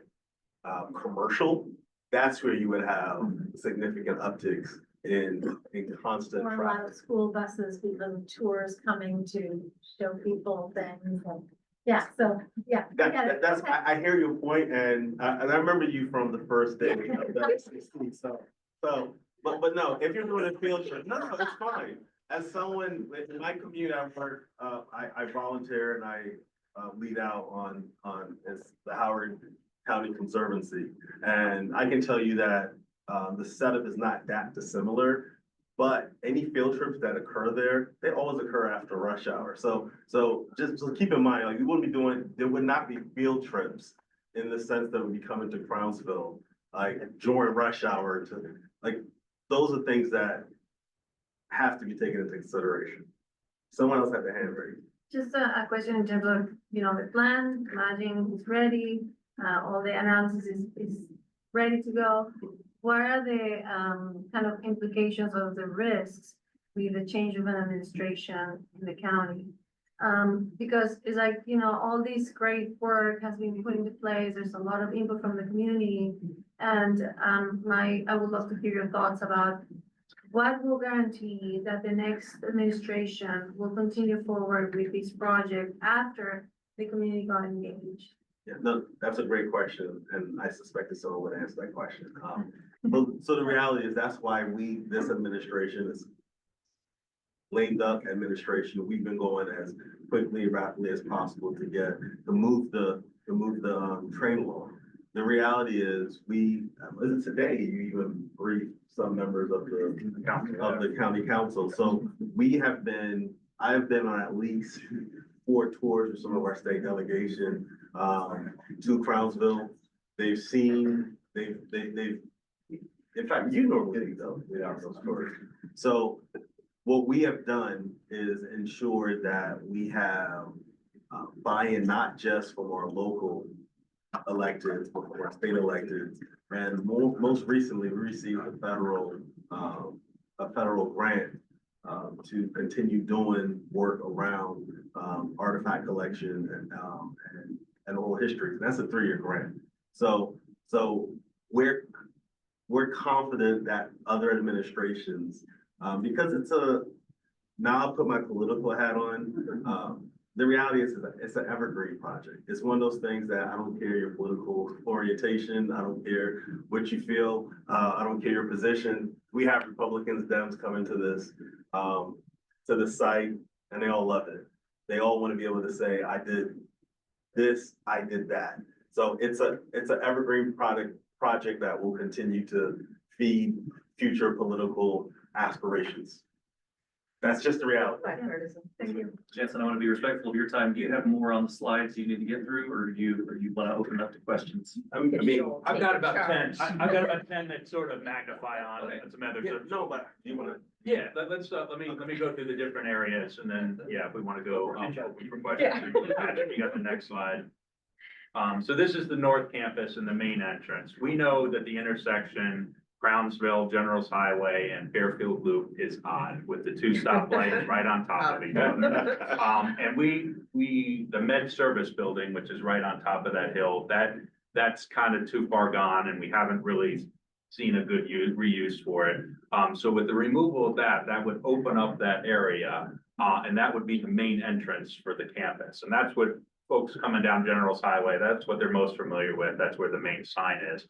commercial, that's where you would have significant upticks in constant Or a lot traffic. of school buses, because of tours coming to show people things and, yeah, so, yeah. I get it. That's, Okay. I hear your point, and I remember you from the first day of the SAC, but no, if you're doing a field trip, no, it's fine. As someone, in my commute at work, I volunteer and I lead out on it's the Howard County Conservancy. And I can tell you that the setup is not that dissimilar, but any field trips that occur there, they always occur after rush hour. So just keep in mind, like, there would not be field trips in the sense that would be coming to Crownsville, like during rush hour those are things that have to be taken into consideration. Someone else had their hand raised. Just a question in terms of, the plan, imagine is ready, all the analysis is ready to go. What are the kind of implications of the risks with the change of an administration in the county? Because it's like, all this great work has been put into place. There's a lot of input from the community. And I would love to hear your thoughts about what will guarantee that the next administration will continue forward with this project after the community got engaged? Yeah, no, that's a great question, and I suspected someone would answer that question. So the reality is that's why this administration is lame duck administration. We've been going as quickly and rapidly as possible to move the train along. The reality is today you even briefed some members of the county council. So I have been on at least 4 tours with some of our state delegation to Crownsville. In fact, you normally go without those tours. So what we have done is ensure that we have buy-in not just from our local electeds, but from our state electeds. And most recently, we received a federal grant to continue doing work around artifact collection and oral history. That's a 3-year grant. So we're confident that other administrations, because now I'll put my political hat on. The reality is it's an evergreen project. It's one of those things that I don't care your political orientation. I don't care what you feel. I don't care your position. We have Republicans, Dems coming to the site, and they all love it. They all want to be able to say, I did this, I did that. So it's an evergreen project that will continue to feed future political aspirations. That's just the reality. Bipartisan. Thank you. Jansen, I want to be respectful of your time. Do you have more on the slides you need to get through, or do you want to open up to questions? I mean, I've got about 10, I've got about 10 that sort of magnify on it, and some others. yeah, no, but do you want to? Yeah, let me go through the different areas, and then, if we want to go, open for questions. Patrick, you got the next slide. So this is the North Campus and the main entrance. We know that the intersection Brownsville, Generals Highway, and Fairfield Loop is odd with the 2 stoplights right on top of each other. And the Med Service Building, which is right on top of that hill, that's kind of too far gone, and we haven't really seen a good reuse for it. So with the removal of that would open up that area, and that would be the main entrance for the campus. And that's what folks coming down Generals Highway, that's what they're most familiar with. That's where the main sign is.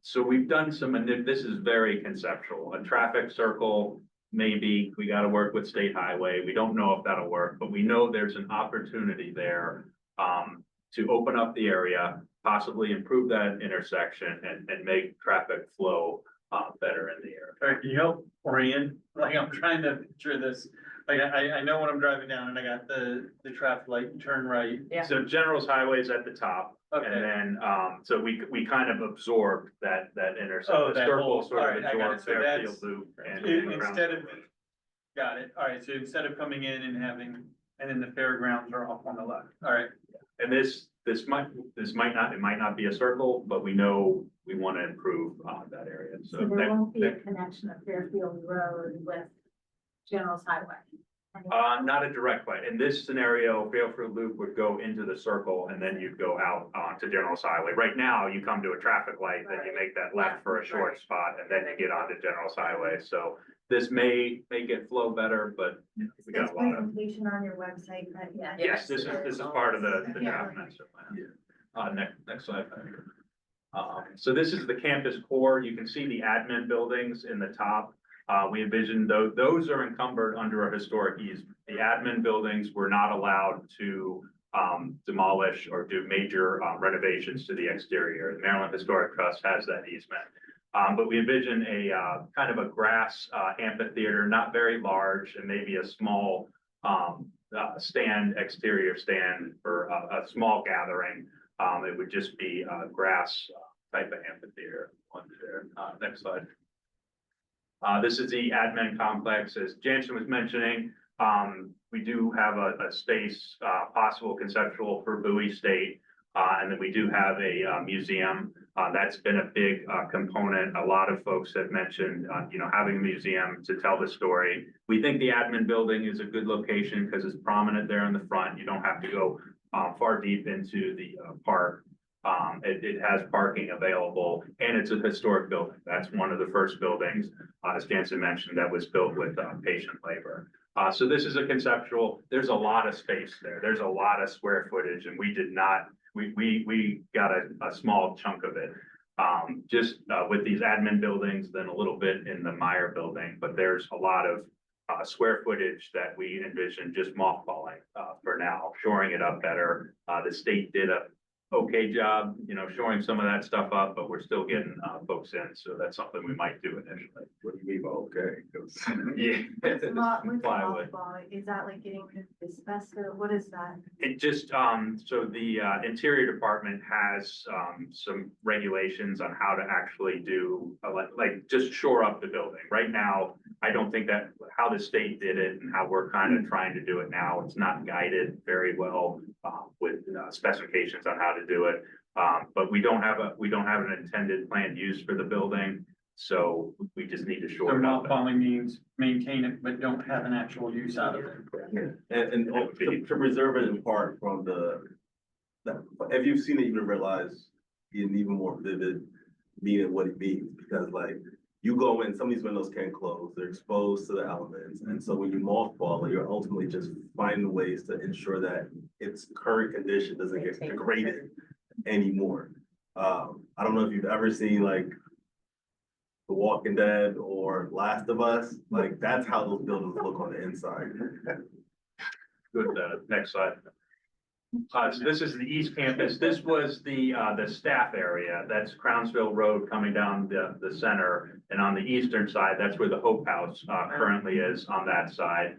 So we've done this is very conceptual. A traffic circle, maybe. We got to work with State Highway. We don't know if that'll work, but we know there's an opportunity there to open up the area, possibly improve that intersection and make traffic flow better in the area. All right, can you help orient? Like, I'm trying to picture this. Like, I know when I'm driving down and I got the traffic light, turn right. Yeah. So Generals Highway is at the top. And Okay. then, so we kind of absorbed that intersection. Oh, The that circle whole- sort of alright, I got it. absorbed So Fairfield that's- Loop and. Instead of, got it. All right. So instead of coming in and having, and then the fairgrounds are off on the left. All right. And this might not, it might not be a circle, but we know we want to improve that area. So So there that- won't be a that- connection of Fairfield Road with General's Highway. not a direct way. In this scenario, Fairfield Loop would go into the circle and then you'd go out onto General's Highway. Right now, you come to a traffic light, then you make that left for a short Right. spot and then you get onto General's Highway. So this may make it flow better, but we This got a lot of. presentation on your website, but yeah. Yes, this is part of the Yeah. draft master plan. Next slide. So this is the campus core. You can see the admin buildings in the top. We envisioned those are encumbered under a historic easement. The admin buildings were not allowed to demolish or do major renovations to the exterior. The Maryland Historic Trust has that easement. But we envision a kind of a grass amphitheater, not very large, and maybe a small exterior stand for a small gathering. It would just be a grass type of amphitheater on there. Next slide. This is the admin complex, as Jansen was mentioning. We do have a space, possible conceptual for Bowie State. And then we do have a museum. That's been a big component. A lot of folks have mentioned, having a museum to tell the story. We think the admin building is a good location because it's prominent there in the front. You don't have to go far deep into the park. It has parking available and it's a historic building. That's one of the first buildings, as Jansen mentioned, that was built with patient labor. So this is a conceptual. There's a lot of space there. There's a lot of square footage and we did not. We got a small chunk of it, just with these admin buildings, then a little bit in the Meyer building, but there's a lot of square footage that we envision just mothballing for now, shoring it up better. The state did a okay job, shoring some of that stuff up, but we're still getting folks in, so that's something we might do initially. What do you mean by okay? 'Cause- Yeah. What's Plywood. mothball? Is that like getting rid of asbestos? What is that? It just, so the Interior Department has some regulations on how to actually do, like just shore up the building. Right now, I don't think that how the state did it and how we're kind of trying to do it now, it's not guided very well with specifications on how to do it. But we don't have an intended planned use for the building, so we just need to So shore it up. mothballing means maintain it, but don't have an actual use out of it. And to preserve it in part from if you've seen it, you would realize an even more vivid meaning what it means, because like you go in, some of these windows can't close, they're exposed to the elements, and so when you mothball, you're ultimately just finding ways to ensure that its current condition doesn't get degraded anymore. I don't know if you've ever seen like The Walking Dead or Last of Us, like that's how those buildings look on the inside. Good, next slide. So this is the East Campus. This was the staff area. That's Crownsville Road coming down the center. And on the eastern side, that's where the Hope House currently is on that side.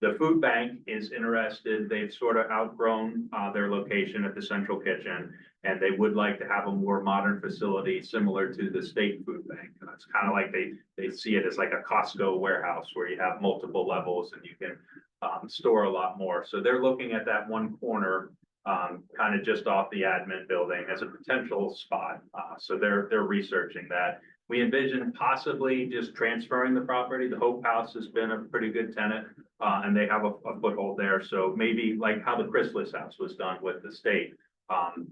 The food bank is interested. They've sort of outgrown their location at the central kitchen. And they would like to have a more modern facility similar to the state food bank. It's kind of like they see it as like a Costco warehouse where you have multiple levels and you can store a lot more. So they're looking at that one corner, kind of just off the admin building as a potential spot. So they're researching that. We envision possibly just transferring the property. The Hope House has been a pretty good tenant, and they have a foothold there. So maybe like how the Chrysalis House was done with the state.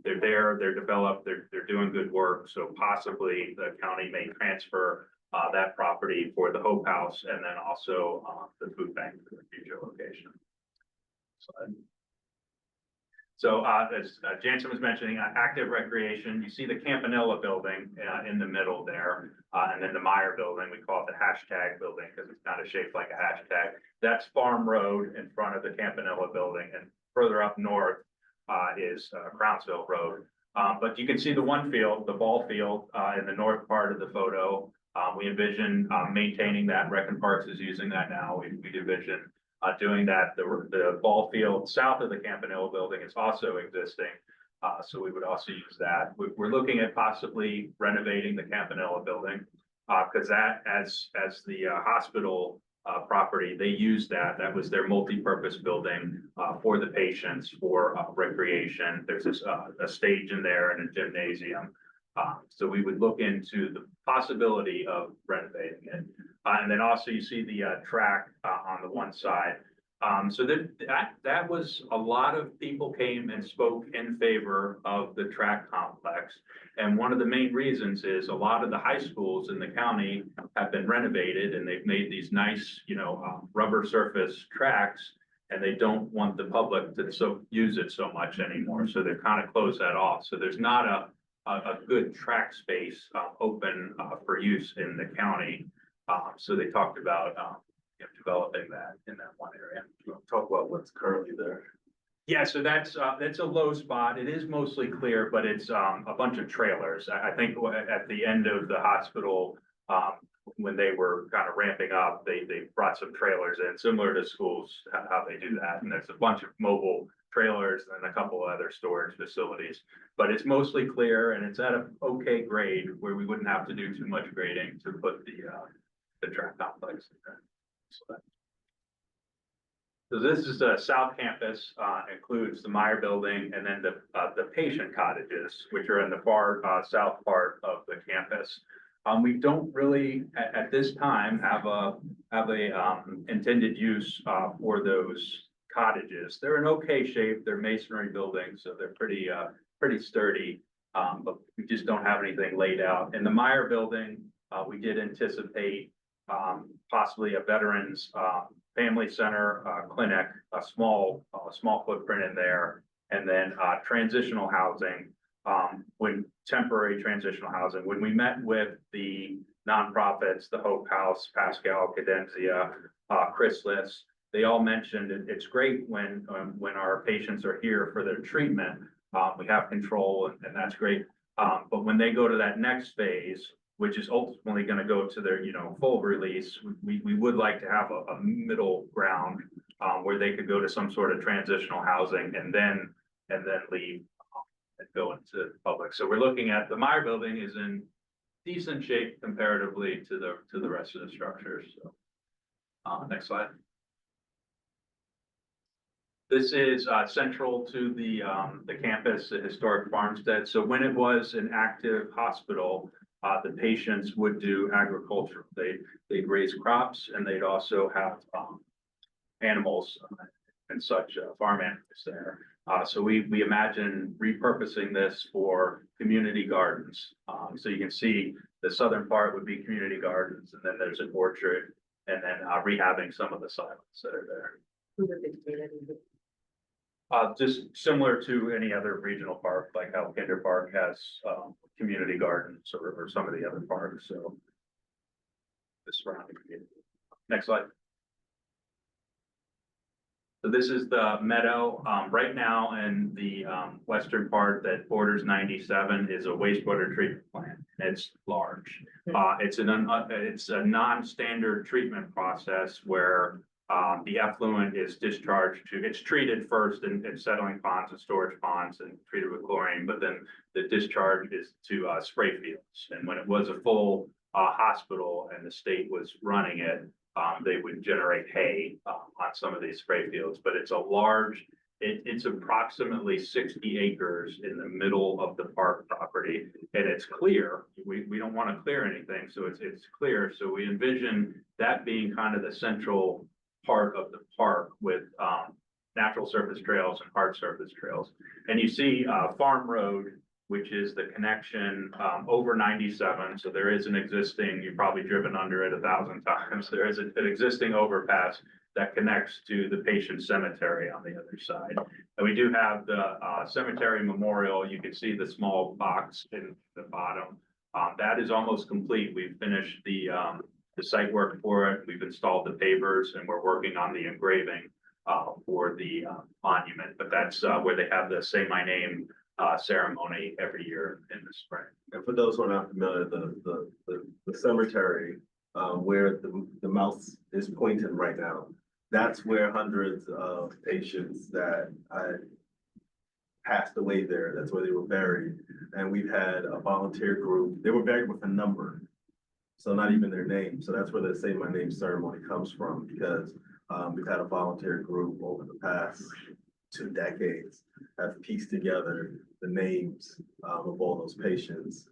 They're there, they're developed, they're doing good work. So possibly the county may transfer that property for the Hope House and then also the food bank for the future location. So as Jansen was mentioning, active recreation, you see the Campanella building in the middle there. And then the Meyer building, we call it the hashtag building because it's kind of shaped like a hashtag. That's Farm Road in front of the Campanella building, and further up north is Crownsville Road. But you can see the one field, the ball field in the north part of the photo. We envision maintaining that. Recon Parks is using that now. We envision doing that. The ball field south of the Campanella building is also existing. So we would also use that. We're looking at possibly renovating the Campanella building. Because that, as the hospital property, they used that. That was their multi-purpose building for the patients for recreation. There's a stage in there and a gymnasium. So we would look into the possibility of renovating it. And then also you see the track on the one side. So that was a lot of people came and spoke in favor of the track complex. And one of the main reasons is a lot of the high schools in the county have been renovated and they've made these nice, rubber surface tracks. And they don't want the public to use it so much anymore. So they've kind of closed that off. So there's not a good track space open for use in the county. So they talked about developing that in that one area. Talk about what's currently there. Yeah, so that's a low spot. It is mostly clear, but it's a bunch of trailers. I think at the end of the hospital, when they were kind of ramping up, they brought some trailers in, similar to schools, how they do that. And there's a bunch of mobile trailers and a couple of other storage facilities. But it's mostly clear and it's at an okay grade where we wouldn't have to do too much grading to put the track complex in there. So this is the South Campus, includes the Meyer Building and then the patient cottages, which are in the far south part of the campus. We don't really at this time have a intended use for those cottages. They're in okay shape. They're masonry buildings, so they're pretty sturdy. But we just don't have anything laid out. In the Meyer Building, we did anticipate possibly a veterans family center clinic, a small footprint in there, and then transitional housing. When temporary transitional housing, when we met with the nonprofits, the Hope House, Pascal, Cadencia, Chrysalis, they all mentioned it's great when our patients are here for their treatment, we have control and that's great. But when they go to that next phase, which is ultimately going to go to their, full release, we would like to have a middle ground where they could go to some sort of transitional housing and then leave and go into the public. So we're looking at the Meyer Building is in decent shape comparatively to the rest of the structures. So, next slide. This is central to the campus, the historic farmstead. So when it was an active hospital, the patients would do agriculture. They'd raise crops and they'd also have animals and such, farm animals there. So we imagine repurposing this for community gardens. So you can see the southern part would be community gardens, and then there's an orchard, and then rehabbing some of the silos that are there. Just similar to any other regional park, like how Kinder Park has community gardens or some of the other parks. So the surrounding community. Next slide. So this is the meadow. Right now in the western part that borders 97 is a wastewater treatment plant. It's large. It's a non-standard treatment process where the effluent is discharged it's treated first in settling ponds and storage ponds and treated with chlorine, but then the discharge is to spray fields. And when it was a full hospital and the state was running it, they would generate hay on some of these spray fields, but it's a large, it's approximately 60 acres in the middle of the park property, and it's clear. We don't want to clear anything, so it's clear. So we envision that being kind of the central part of the park with natural surface trails and hard surface trails. And you see Farm Road, which is the connection over 97. So there is an existing, you've probably driven under it 1,000 times. There is an existing overpass that connects to the patient cemetery on the other side. And we do have the cemetery memorial. You can see the small box in the bottom. That is almost complete. We've finished the site work for it. We've installed the pavers and we're working on the engraving for the monument. But that's where they have the Say My Name ceremony every year in the spring. And for those who are not familiar, the cemetery where the mouse is pointing right now, that's where hundreds of patients that passed away there. That's where they were buried. And we've had a volunteer group. They were buried with a number. So not even their name. So that's where the Say My Name ceremony comes from, because we've had a volunteer group over the past 2 decades have pieced together the names of all those patients,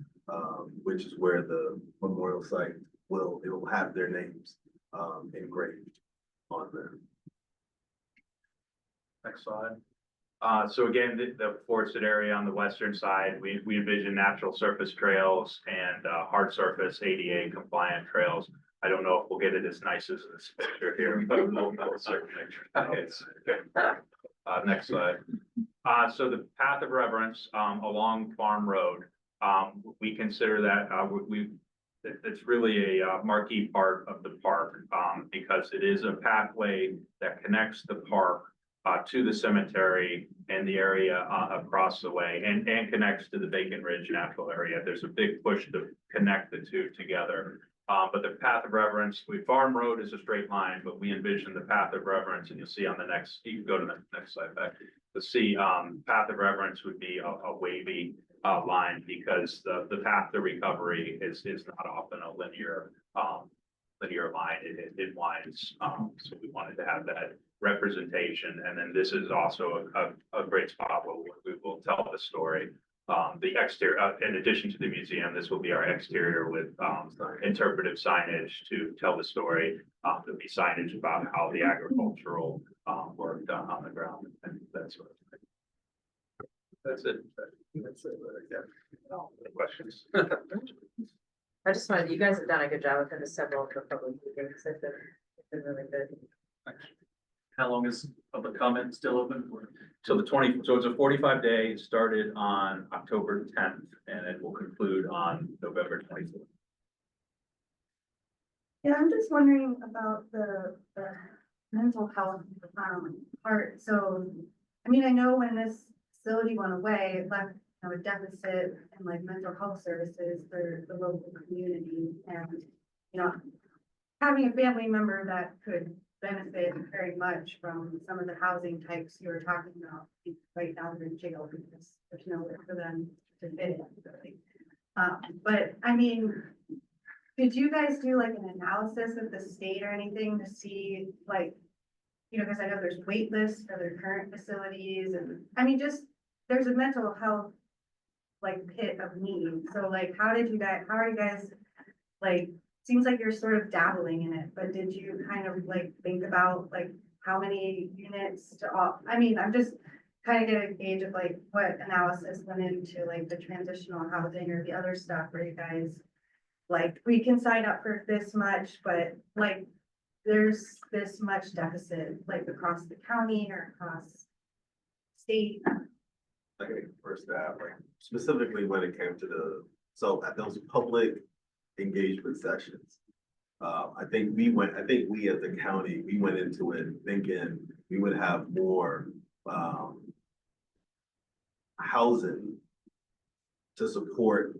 which is where the memorial site it will have their names engraved on there. Next slide. So again, the forested area on the western side, we envision natural surface trails and hard surface ADA compliant trails. I don't know if we'll get it as nice as this picture here, but we'll certainly try. Next slide. So the path of reverence along Farm Road, we consider that it's really a marquee part of the park because it is a pathway that connects the park to the cemetery and the area across the way and connects to the Bacon Ridge Natural Area. There's a big push to connect the two together. But the path of reverence, Farm Road is a straight line, but we envision the path of reverence, and you'll see on the next, you can go to the next slide back. To see path of reverence would be a wavy line because the path to recovery is not often a linear line. It winds. So we wanted to have that representation. And then this is also a great spot where we will tell the story. The exterior, in addition to the museum, this will be our exterior with interpretive signage to tell the story. There'll be signage about how the agricultural work done on the ground and that sort of thing. That's it. That's it. Yeah. Questions? I just wanted, you guys have done a good job within the several of the public meetings. It's been really good. How long is public comment still open for? So so it's a 45-day, started on October 10th, and it will conclude on November 24th. Yeah, I'm just wondering about the mental health part. So, I mean, I know when this facility went away, it left a deficit in like mental health services for the local community, and having a family member that could benefit very much from some of the housing types you were talking about. Right now they're in jail because there's nowhere for them to fit in. But I mean, did you guys do like an analysis with the state or anything to see like, because I know there's wait lists for their current facilities, and I mean, just there's a mental health like pit of need. So like, how are you guys like, seems like you're sort of dabbling in it, but did you kind of like think about like how many units to all, I mean, I'm just kind of getting a gauge of like what analysis went into like the transitional housing or the other stuff where you guys like, we can sign up for this much, but like there's this much deficit like across the county or across state. Like first that, like specifically when it came to at those public engagement sessions. I think we as the county, we went into it thinking we would have more housing to support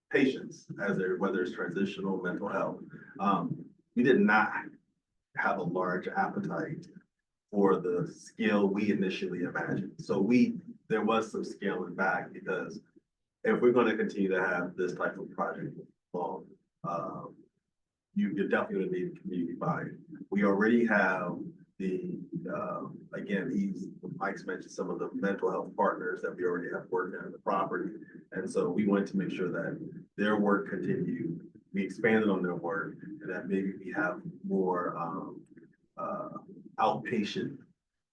patients whether it's transitional mental health. We did not have a large appetite for the scale we initially imagined. So there was some scaling back because if we're going to continue to have this type of project long, you're definitely going to need community buy-in. We already have Mike's mentioned some of the mental health partners that we already have working on the property. And so we wanted to make sure that their work continued. We expanded on their work and that maybe we have more outpatient.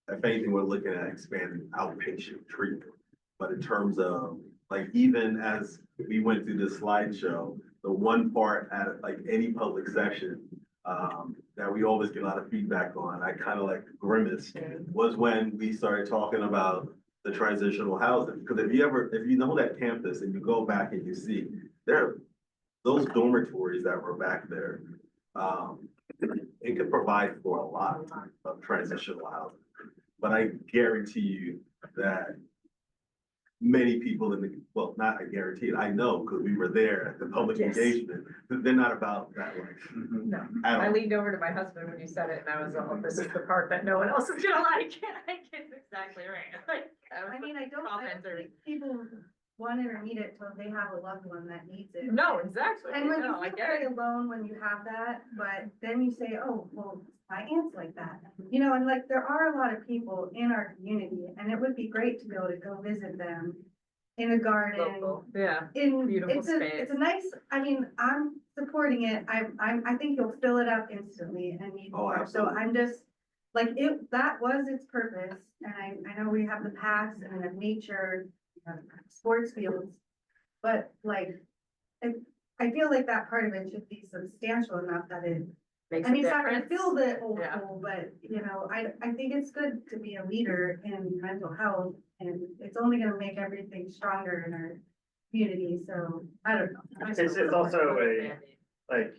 If anything, we're looking at expanding outpatient treatment. But in terms of like, even as we went through this slideshow, the one part at like any public session that we always get a lot of feedback on, I kind of like grimaced, was when we started talking about the transitional housing. Because if you know that campus and you go back and you see those dormitories that were back there, it could provide for a lot of transitional housing. But I guarantee you that many people in the, well, not I guarantee it, I know, because we were there at the public Yes. engagement, that they're not about that life. No, At I all. leaned over to my husband when you said it and I was, oh, this is the part that no one else is gonna like. I think it's exactly right. Like, I mean, I don't Commentary. think people want it or need it till they have a loved one that needs it. No, exactly. And when you No, I feel get very it. alone when you have that, but then you say, oh, well, my aunt's like that. You know, and like, there are a lot of people in our community, and it would be great to be able to go visit them in a garden. Local, yeah. In, Beautiful it's a, space. it's a nice, I mean, I'm supporting it. I think you'll fill it up instantly and need Oh, more. So absolutely. I'm just, like, that was its purpose. And I know we have the paths and we have nature, we have sports fields. But like, I feel like that part of it should be substantial enough that it, Makes I a mean, it's not gonna difference. fill the whole Yeah. pool, but you know, I think it's good to be a leader in mental health. And it's only gonna make everything stronger in our community, so I don't know. It's also like,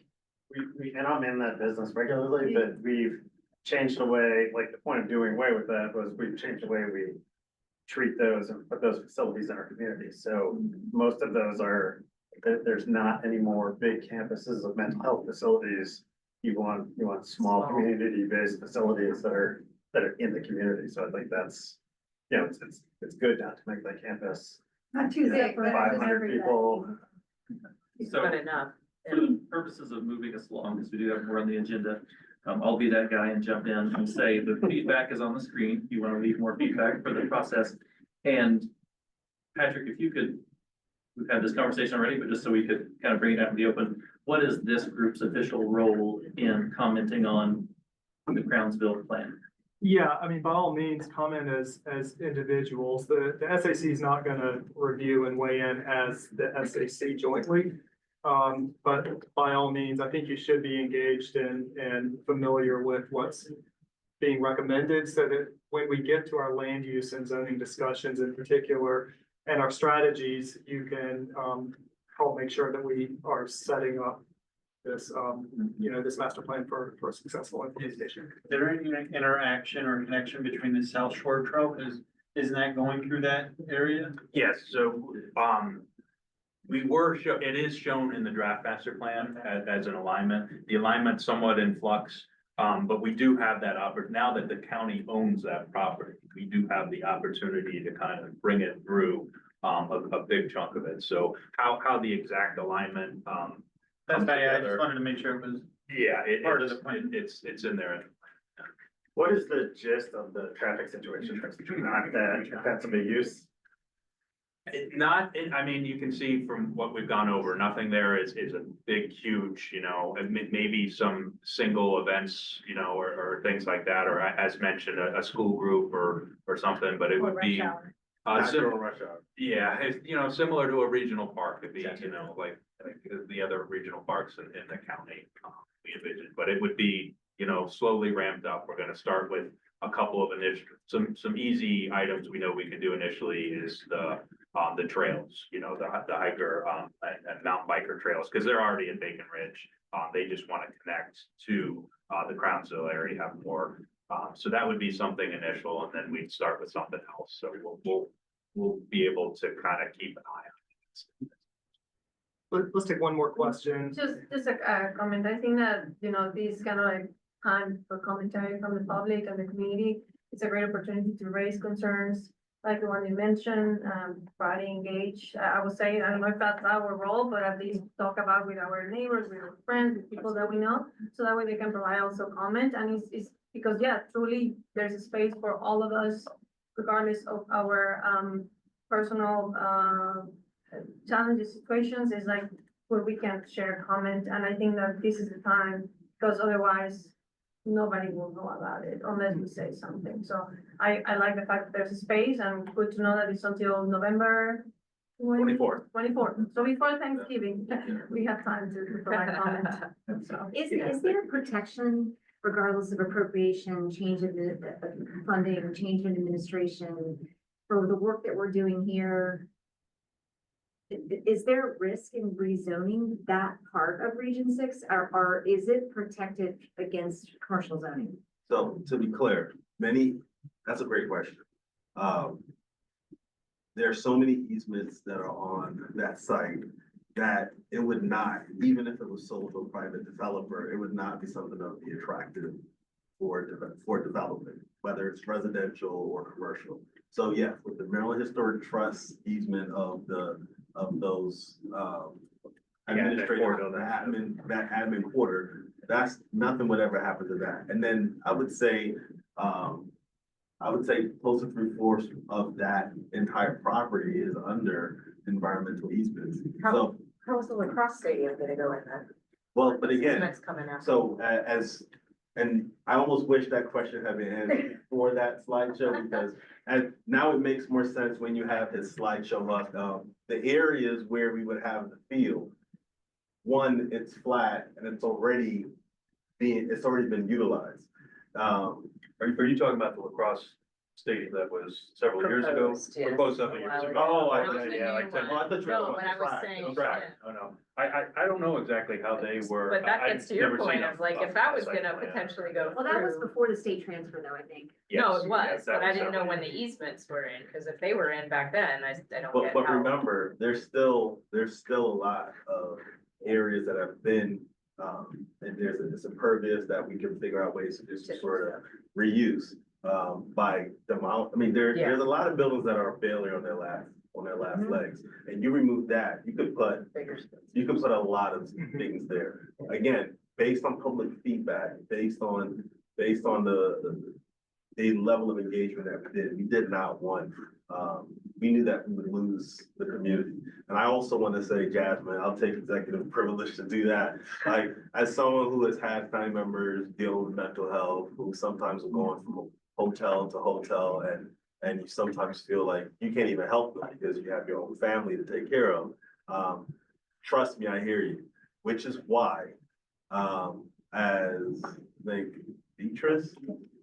and I'm in that business regularly, but we've changed the way, like, the point of doing away with that was we've changed the way we treat those and put those facilities in our community. So most of those are, there's not any more big campuses of mental health facilities. You want small Small. community-based facilities that are in the community. So I think that's, you know, it's good not to make that campus Not too big, but 500 people. So Good enough. for the purposes of moving us along, because we do have more on the agenda, I'll be that guy and jump in and say the feedback is on the screen. If you want to leave more feedback for the process. And Patrick, if you could, we've had this conversation already, but just so we could kind of bring it out in the open, what is this group's official role in commenting on the Crownsville plan? Yeah, I mean, by all means, comment as individuals. The SAC is not gonna review and weigh in as the SAC jointly. But by all means, I think you should be engaged and familiar with what's being recommended so that when we get to our land use and zoning discussions in particular and our strategies, you can help make sure that we are setting up this, this master plan for successful implementation. Is there any interaction or connection between the South Shore Trail? Isn't that going through that area? Yes, so, it is shown in the draft master plan as an alignment. The alignment's somewhat in flux. But we do have that now that the county owns that property, we do have the opportunity to kind of bring it through, a big chunk of it. So how the exact alignment, That's comes why I together. just wanted to make sure it was, Yeah, Part of the plan. it's in there. What is the gist of the traffic situation? Not that that's a big use. I mean, you can see from what we've gone over, nothing there is a big, huge, and maybe some single events, or things like that, or as mentioned, a school group or something, but it would be. Not during rush hour. Yeah, it's, similar to a regional park, it'd be, like the other regional parks in the county, we envision, but it would be, slowly ramped up. We're gonna start with a couple of some easy items we know we can do initially is the trails, the hiker, and mountain biker trails, because they're already in Bacon Ridge. They just want to connect to, the Crownsville area, have more. So that would be something initial, and then we'd start with something else. So we'll be able to kind of keep an eye on it. Let's take one more question. Just a comment, I think that, this kind of like time for commentary from the public and the community, it's a great opportunity to raise concerns, like the one you mentioned, try to engage. I would say, I don't know if that's our role, but at least talk about with our neighbors, with our friends, with people that we know, so that way they can provide also comment, and it's because, yeah, truly, there's a space for all of us, regardless of our, personal, challenges, situations, is like where we can share comment, and I think that this is the time, because otherwise nobody will know about it unless we say something. So I like the fact that there's a space, and good to know that it's until November 24th. 24th. So before Thanksgiving, we have time to provide comment. So, Is there protection regardless of appropriation, change of the funding, change in administration for the work that we're doing here? Is there risk in rezoning that part of Region 6, or is it protected against commercial zoning? So to be clear, that's a great question. there are so many easements that are on that site that it would not, even if it was sold to a private developer, it would not be something that would be attractive for development, whether it's residential or commercial. So yeah, with the Maryland Historic Trust easement of those, administrative, that admin quarter, that's, nothing would ever happen to that. And then I would say close to 3/4 of that entire property is under environmental easements. So, How's the lacrosse stadium gonna go in then? well, but again, Next coming out. so and I almost wish that question had been answered for that slideshow because now it makes more sense when you have his slideshow up. The areas where we would have the field, one, it's flat and it's already been utilized. Are you talking about the lacrosse stadium that was several years ago? Proposed, yes. Proposed several years ago. Oh, I like 10. No, I thought you were but I was saying. Right. Oh, no. I don't know exactly how they were. But that I've gets to your never point seen of like, if that was gonna site plan. potentially go Well, that was through. before the state transfer though, I think. No, Yes, it yes, was, that but I was didn't know several when the years. easements were in, cause if they were in back then, I don't But, get but how. remember, there's still a lot of areas that have been, and it's impervious that we can figure out ways to do some sort of reuse, by I mean, there's a lot of buildings that are failing on their last legs. And you remove that, you could put a lot of things there. Again, based on public feedback, based on the level of engagement that we did not want, we knew that we would lose the community. And I also want to say, Jasmine, I'll take executive privilege to do that. Like, as someone who has had family members deal with mental health, who sometimes are going from hotel to hotel, and you sometimes feel like you can't even help them because you have your own family to take care of. Trust me, I hear you, which is why, as like Beatrice,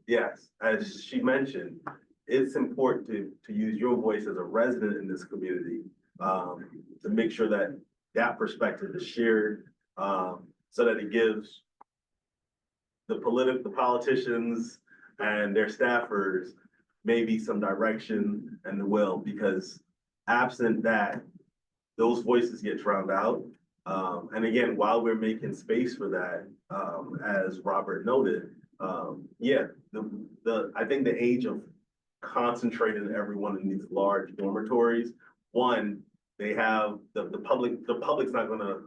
yes, as she mentioned, it's important to use your voice as a resident in this community, to make sure that that perspective is shared, so that it gives the politicians and their staffers maybe some direction and the will, because absent that, those voices get drowned out. And again, while we're making space for that, as Robert noted, I think the age of concentrating everyone in these large dormitories, one, they have the public's not gonna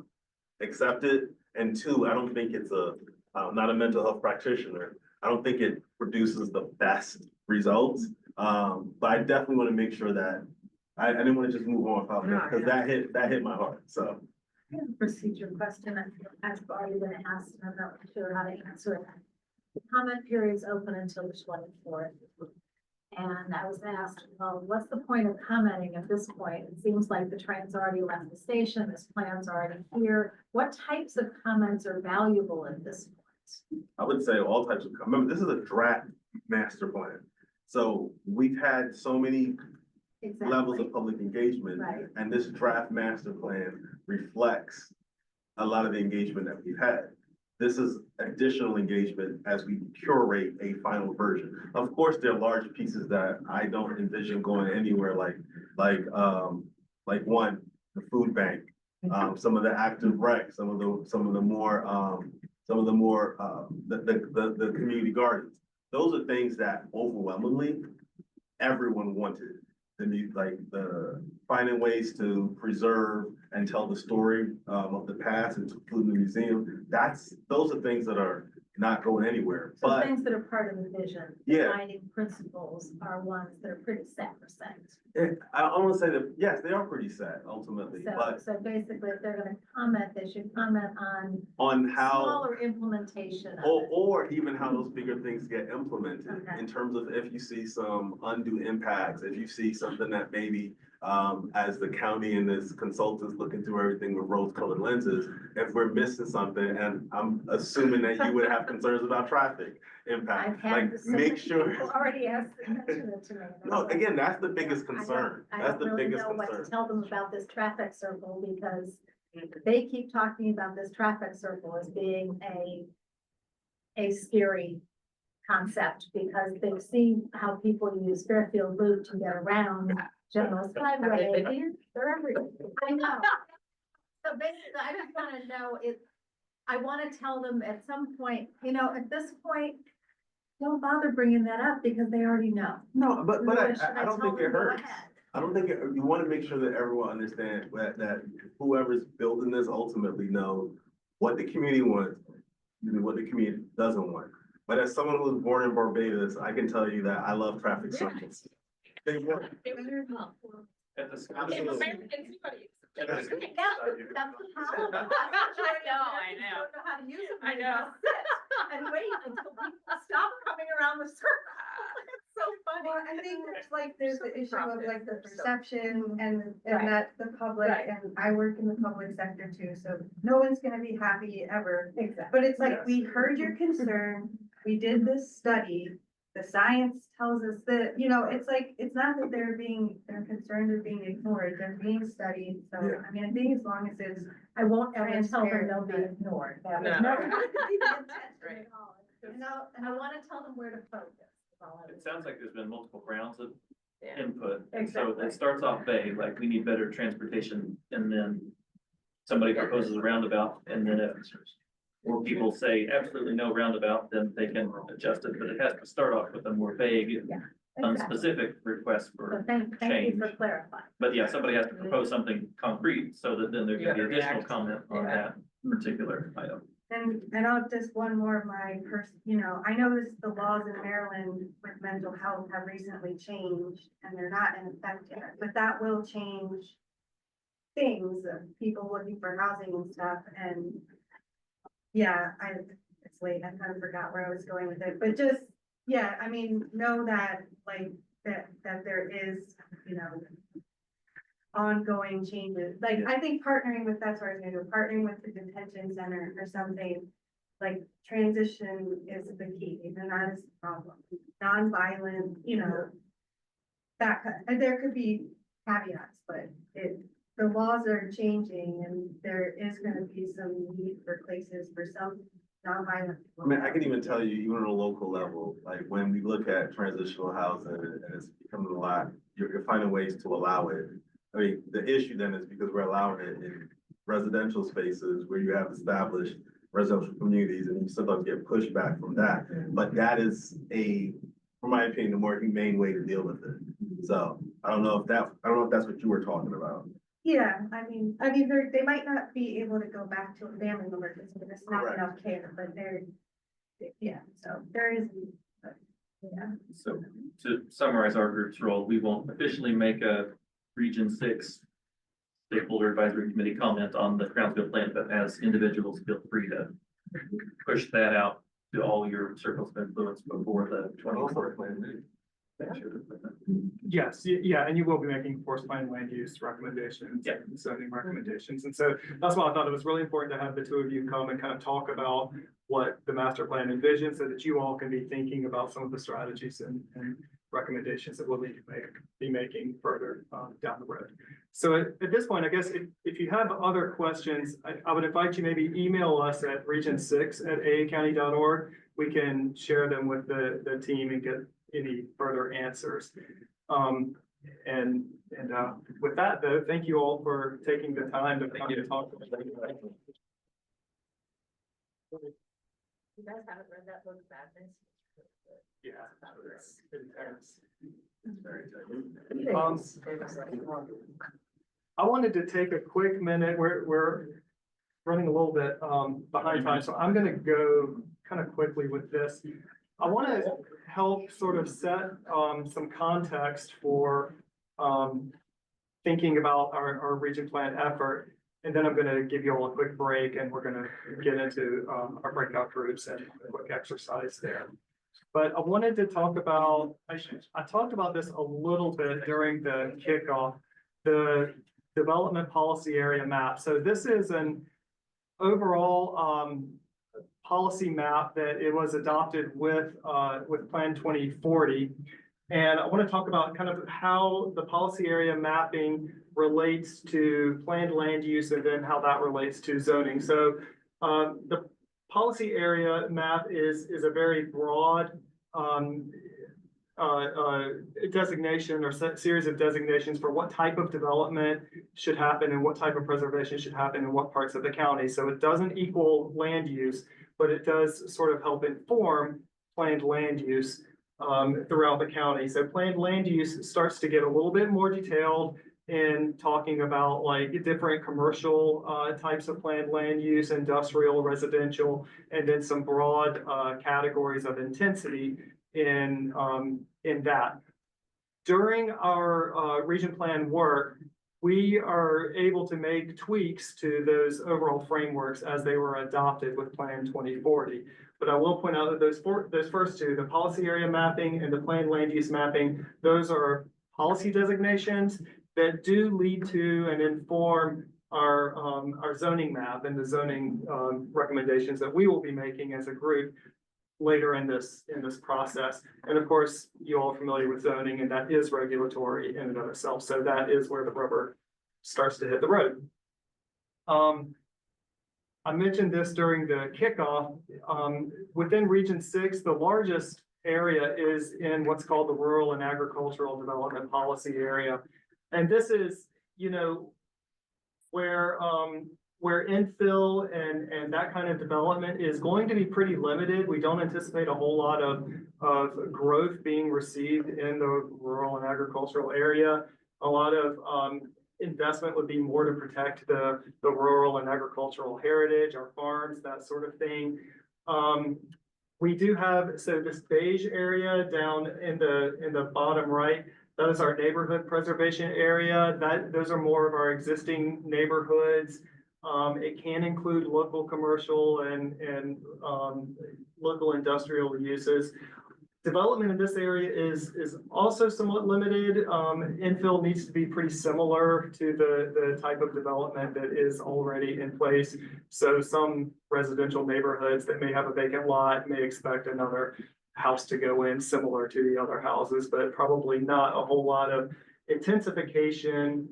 accept it. And two, I don't think it's not a mental health practitioner, I don't think it produces the best results. But I definitely want to make sure that I didn't want to just move on about that, because that hit my heart, so. Procedure question, I've already been asked, and I'm not sure how to answer it. The comment period is open until the 24th. And I was asked, well, what's the point of commenting at this point? It seems like the train's already left the station, this plan's already here. What types of comments are valuable at this point? I would say all types of, remember, this is a draft master plan. So we've had so many levels of public engagement. Right. And this draft master plan reflects a lot of the engagement that we've had. This is additional engagement as we curate a final version. Of course, there are large pieces that I don't envision going anywhere, like one, the food bank, some of the active rec, some of the more the community gardens. Those are things that overwhelmingly everyone wanted. The finding ways to preserve and tell the story of the past, and to include the museum. Those are things that are not going anywhere. So But things that are part of the vision, Yeah. guiding principles are ones that are pretty sacrosanct. I want to say that, yes, they are pretty sad ultimately, but So basically, if they're gonna comment, they should comment on how, smaller implementation of it. or even how those bigger things get implemented, Okay. in terms of if you see some undue impacts, if you see something that maybe, as the county and its consultants looking through everything with rose-colored lenses, if we're missing something, and I'm assuming that you would have concerns about traffic I've impact, had like, so many make sure. people already asked, mention it to me. and I No, was like, again, that's the biggest I don't- concern. I That's don't the really biggest know what to concern. tell them about this traffic circle, because they keep talking about this traffic circle as being a scary concept, because they've seen how people use Fairfield Loop to get around General Have they Skyway. been here? They're everywhere. I know. So basically, I just wanna know I wanna tell them at some point, at this point, don't bother bringing that up because they already know. No, but Or should I don't tell think it them, go hurts. ahead? I don't think, you want to make sure that everyone understands that whoever's building this ultimately knows what the community wants, and what the community doesn't want. But as someone who was born in Barbados, I can tell you that I love traffic circles. They work. At the school. Okay, Americans, nobody. That's the problem. I know. Don't know how to use them. I know. And wait until people stop coming around the circle. It's so funny. Well, I think there's there's the issue of like the So- perception and Right. that the public, Right. and I work in the public sector too, so no one's gonna be happy ever. Exactly. But it's like, we heard your concern, we did this study, the science tells us that, it's like, it's not that they're concerned of being ignored, they're being studied, so, Yeah. I mean, I think as long as it's, I won't ever tell them Transparent, they'll be but- ignored. That No. was never gonna be the intention Right. at all. And I wanna tell them where to focus. is all I It would sounds like there's been multiple rounds of Yeah. input, and so Exactly. it starts off vague, like we need better transportation, and then somebody proposes a roundabout, and then if more people say absolutely no roundabout, then they can adjust it, but it has to start off with a more vague, Exactly. unspecific request So for, thank you change. for clarifying. but yeah, somebody has to propose something concrete, so that then there can be You gotta additional react. comment on Yeah. that particular item. and I'll just one more of my I noticed the laws in Maryland with mental health have recently changed and they're not in effect yet, but that will change things of people looking for housing and stuff, and yeah, it's late, I kind of forgot where I was going with it, but just, yeah, I mean, know that, that there is, ongoing changes, I think partnering with, that's what I was gonna do, partnering with the detention center or something, transition is the key, and that is the problem, nonviolent, and there could be caveats, but the laws are changing, and there is gonna be some need for places for some nonviolent. I mean, I can even tell you, even on a local level, like when we look at transitional housing and it's becoming a lot, you're finding ways to allow it. I mean, the issue then is because we're allowing it in residential spaces where you have established residential communities and you sometimes get pushback from that. But that is from my opinion, a more humane way to deal with it. So I don't know if that's what you were talking about. Yeah, I mean, they might not be able to go back to a family member because there's not Correct. enough care, but yeah, so there is, yeah. So to summarize our group's role, we won't officially make a Region 6 stakeholder advisory committee comment on the Crownsville plan, but as individuals, feel free to push that out to all your circles of influence before the 24th. Yes, yeah, and you will be making forest plan land use recommendations, Yeah. and zoning recommendations, and so that's why I thought it was really important to have the two of you come and kind of talk about what the master plan envisions, so that you all can be thinking about some of the strategies and recommendations that we'll be making further down the road. So at this point, I guess if you have other questions, I would invite you maybe email us at region6@aacounty.org. We can share them with the team and get any further answers. And with that, though, thank you all for taking the time to come and talk. You guys haven't read that book, Badness? Yeah. It's intense. I wanted to take a quick minute. We're running a little bit behind time, so I'm gonna go kind of quickly with this. I want to help sort of set some context for thinking about our region plan effort. And then I'm going to give you all a quick break and we're going to get into our breakout groups and a quick exercise there. But I wanted to talk about, I talked about this a little bit during the kickoff, the development policy area map. So this is an overall policy map that it was adopted with Plan 2040. And I want to talk about kind of how the policy area mapping relates to planned land use and then how that relates to zoning. So the policy area map is a very broad designation or series of designations for what type of development should happen and what type of preservation should happen in what parts of the county. So it doesn't equal land use, but it does sort of help inform planned land use throughout the county. So planned land use starts to get a little bit more detailed in talking about like different commercial types of planned land use, industrial, residential, and then some broad categories of intensity in that. During our region plan work, we are able to make tweaks to those overall frameworks as they were adopted with Plan 2040. But I will point out that those first two, the policy area mapping and the planned land use mapping, those are policy designations that do lead to and inform our zoning map and the zoning recommendations that we will be making as a group later in this process. And of course, you all are familiar with zoning, and that is regulatory in and of itself. So that is where the rubber starts to hit the road. I mentioned this during the kickoff. Within Region 6, the largest area is in what's called the Rural and Agricultural Development Policy Area. And this is, you know, where infill and that kind of development is going to be pretty limited. We don't anticipate a whole lot of growth being received in the rural and agricultural area. A lot of investment would be more to protect the rural and agricultural heritage, our farms, that sort of thing. We do have, so this beige area down in the bottom right, that is our neighborhood preservation area. Those are more of our existing neighborhoods. It can include local commercial and local industrial uses. Development in this area is also somewhat limited. Infill needs to be pretty similar to the type of development that is already in place. So some residential neighborhoods that may have a vacant lot may expect another house to go in similar to the other houses, but probably not a whole lot of intensification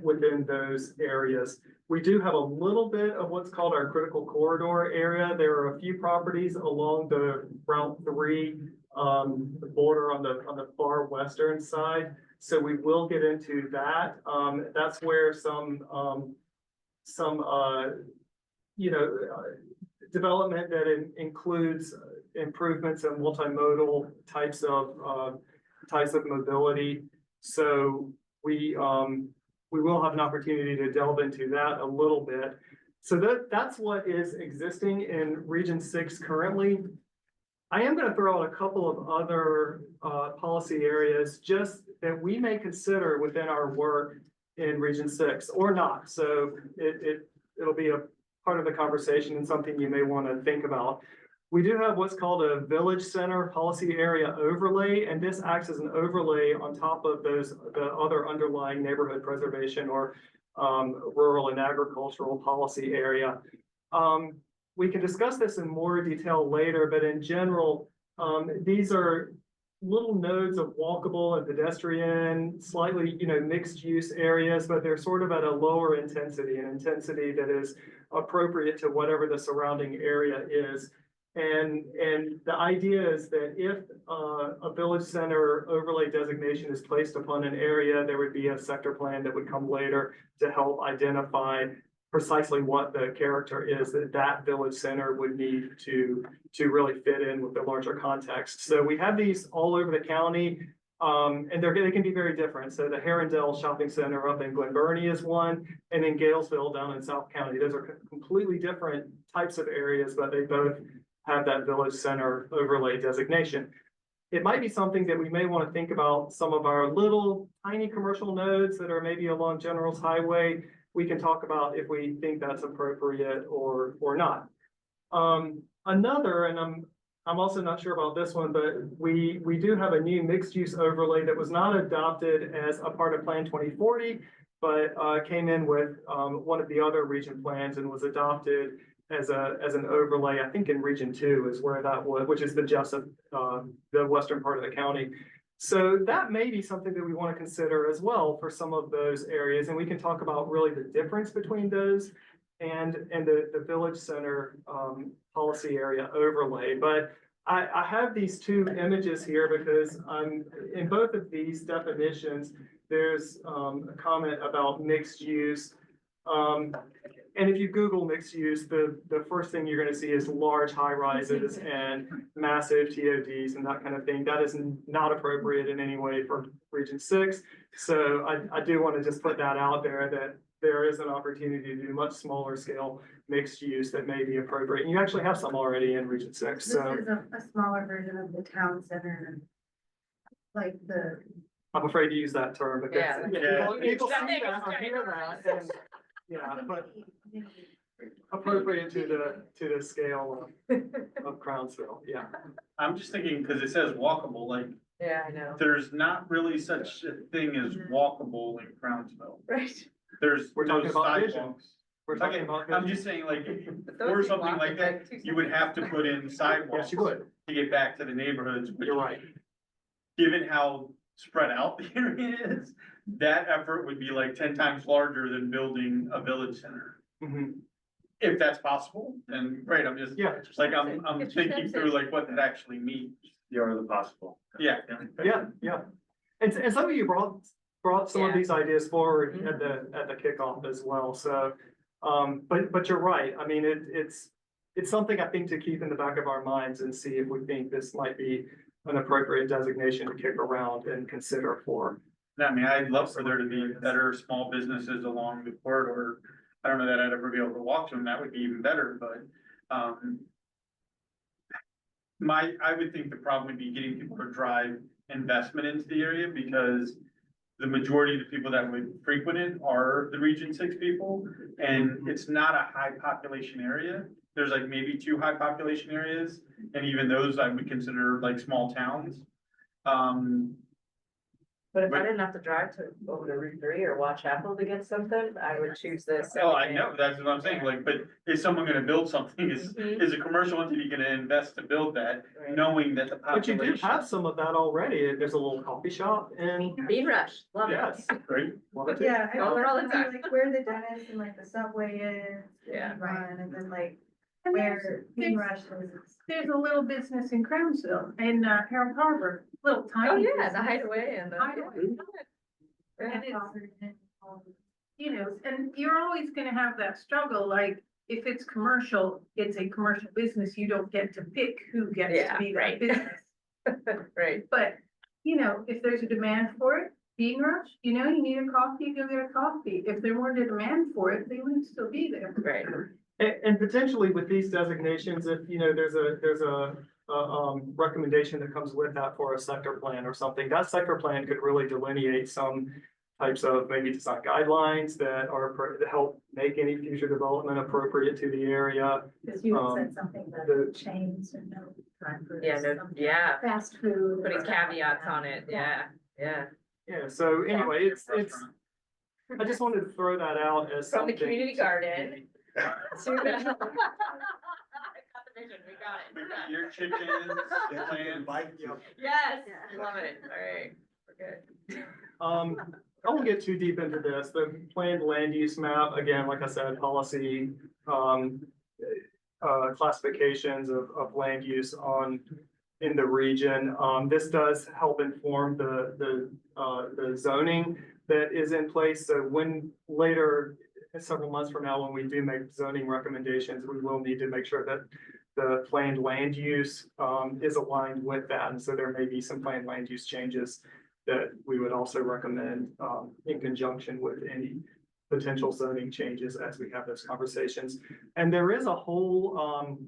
within those areas. We do have a little bit of what's called our critical corridor area. There are a few properties along the Route 3 border on the far western side. So we will get into that. That's where some development that includes improvements in multimodal types of mobility. So we will have an opportunity to delve into that a little bit. So that's what is existing in Region 6 currently. I am going to throw out a couple of other policy areas just that we may consider within our work in Region 6 or not. So it'll be a part of the conversation and something you may want to think about. We do have what's called a village center policy area overlay, and this acts as an overlay on top of the other underlying neighborhood preservation or rural and agricultural policy area. We can discuss this in more detail later, but in general, these are little nodes of walkable and pedestrian, slightly, mixed use areas, but they're sort of at a lower intensity, an intensity that is appropriate to whatever the surrounding area is. And the idea is that if a village center overlay designation is placed upon an area, there would be a sector plan that would come later to help identify precisely what the character is that village center would need to really fit in with the larger context. So we have these all over the county, and they can be very different. So the Arundel Shopping Center up in Glen Burnie is one, and then Galesville down in South County. Those are completely different types of areas, but they both have that village center overlay designation. It might be something that we may want to think about some of our little tiny commercial nodes that are maybe along General's Highway. We can talk about if we think that's appropriate or not. Another, and I'm also not sure about this one, but we do have a new mixed use overlay that was not adopted as a part of Plan 2040, but came in with one of the other region plans and was adopted as an overlay. I think in Region 2 is where that was, which is the Jessup, the western part of the county. So that may be something that we want to consider as well for some of those areas. And we can talk about really the difference between those and the village center policy area overlay. But I have these two images here because in both of these definitions, there's a comment about mixed use. And if you Google mixed use, the first thing you're gonna see is large high rises and massive TODs and that kind of thing. That is not appropriate in any way for Region 6. So I do want to just put that out there that there is an opportunity to do much smaller scale mixed use that may be appropriate. And you actually have some already in Region 6, This so is a smaller version of the town center. Like the, I'm afraid to use that term because Yeah. people see that or hear that and, yeah, but appropriate to the scale of Crownsville, yeah. I'm just thinking, because it says walkable, like, Yeah, I know. there's not really such a thing as walkable in Crownsville. Right. There's We're no talking about vision. sidewalks. We're talking Okay, about. I'm just saying, like, But those or you something walk like in that, like 2 you would have to seconds. put in sidewalks. Yes, you would. To get back to the neighborhoods. which, You're right. Given how spread out the area is, that effort would be like 10 times larger than building a village center. Mhm. If that's possible, then great, I'm just, Yeah, like, I'm thinking through like what that actually means. The art of the possible. Yeah. yeah. And some of you brought some of Yeah. these ideas forward at the kickoff as well, so. But you're right, I mean, it's something I think to keep in the back of our minds and see if we think this might be an appropriate designation to kick around and consider for. I mean, I'd love for there to be better small businesses along the corridor. I don't know that I'd ever be able to walk to them, that would be even better, but, I would think the problem would be getting people to drive investment into the area, because the majority of the people that would frequent it are the Region 6 people, and it's not a high population area. There's like maybe 2 high population areas, and even those I would consider like small towns. But if I didn't have to drive to over to Route 3 or Watch Apple to get something, I would choose this. Oh, I know, that's what I'm saying, like, but is someone gonna build something, Mhm. is a commercial entity gonna invest to build that, Right. knowing that the But you population? do have some of that already, there's a little coffee shop and, Bean Rush, love it. yes. Right? Love it. yeah. I Go there all the don't time. know, like where the dentist and like the subway is. Yeah. Run, and then like And where Bean Rush is. there's a little business in Crownsville, in Harold Harbor, little tiny. Oh, yeah, business. the hideaway and the. Hideaway. Yeah. And it's, you know, and you're always gonna have that struggle, like, if it's commercial, it's a commercial business, you don't get to pick who gets Yeah, to be that right. business. Right, But, you know, if there's a demand for it, Bean Rush, you know, you need a coffee, go get a coffee. If there weren't a demand for it, they wouldn't still be there. right. And potentially with these designations, if, you know, there's a recommendation that comes with that for a sector plan or something, that sector plan could really delineate some types of maybe design guidelines that help make any future development appropriate to the area. Cause you Um, had said something the- about chains and no time for. Yeah, no, yeah, Fast food. putting caveats on it, yeah. Yeah, so anyway, it's, I just wanted to throw that out as From something. the community garden. To the. I got the vision, we got it, we're done. Your chickens, the plans. Yes, love it, alright, we're good. I won't get too deep into this. The planned land use map, again, like I said, policy, classifications of land use in the region. This does help inform the zoning that is in place. So when later, several months from now, when we do make zoning recommendations, we will need to make sure that the planned land use is aligned with that. And so there may be some planned land use changes that we would also recommend in conjunction with any potential zoning changes as we have those conversations. And there is a whole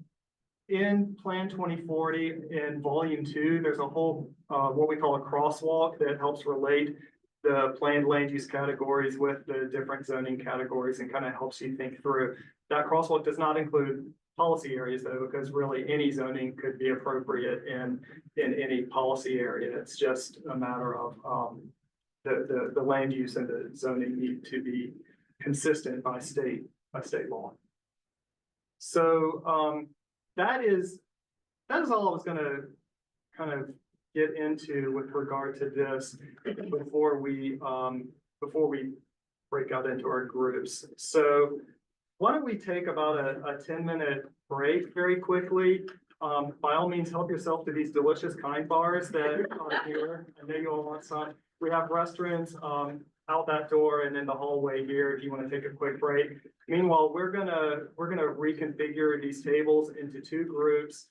in Plan 2040 in Volume 2, there's a whole what we call a crosswalk that helps relate the planned land use categories with the different zoning categories and kind of helps you think through. That crosswalk does not include policy areas though, because really any zoning could be appropriate in any policy area. It's just a matter of the land use and the zoning need to be consistent by state law. So that is all I was gonna kind of get into with regard to this before we break out into our groups. So why don't we take about a 10-minute break very quickly? by all means, help yourself to these delicious kind bars that are here. I know you all want some. We have restaurants, out that door and in the hallway here if you want to take a quick break. Meanwhile, we're gonna reconfigure these tables into two groups.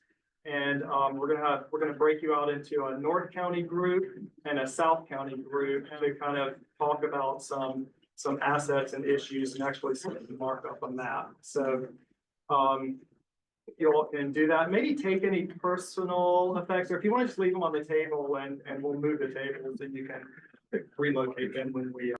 And we're gonna break you out into a North County group and a South County group to kind of talk about some assets and issues and actually some markup on that. So you all can do that. Maybe take any personal effects, or if you want to just leave them on the table and we'll move the tables and you can relocate them when we.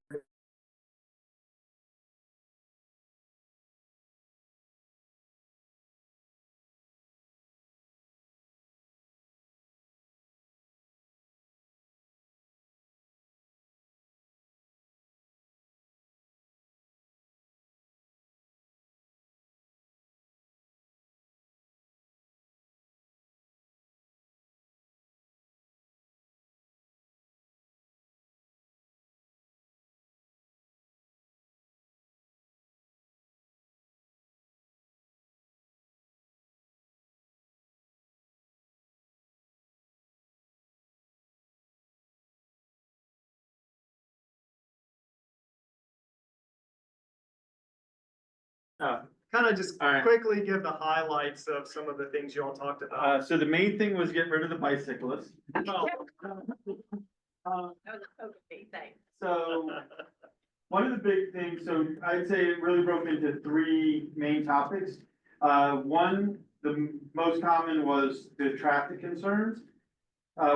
Kind of just All right. quickly give the highlights of some of the things you all talked about. So the main thing was get rid of the bicyclists. Oh, Okay, thanks. So, one of the big things, so I'd say it really broke into three main topics. One, the most common was the traffic concerns,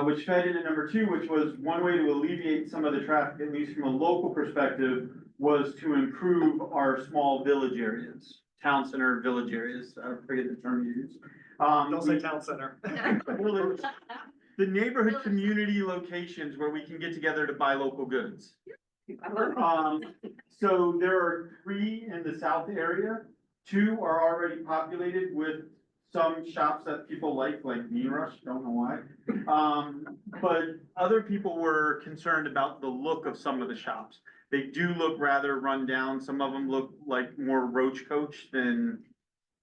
which fed into number two, which was one way to alleviate some of the traffic, at least from a local perspective, was to improve our small village areas, town center village areas, I forget the term you use. don't say town center. Village, the neighborhood community locations where we can get together to buy local goods. So there are 3 in the south area, 2 are already populated with some shops that people like Mean Rush, don't know why. But other people were concerned about the look of some of the shops. They do look rather run down, some of them look like more Roach Coach than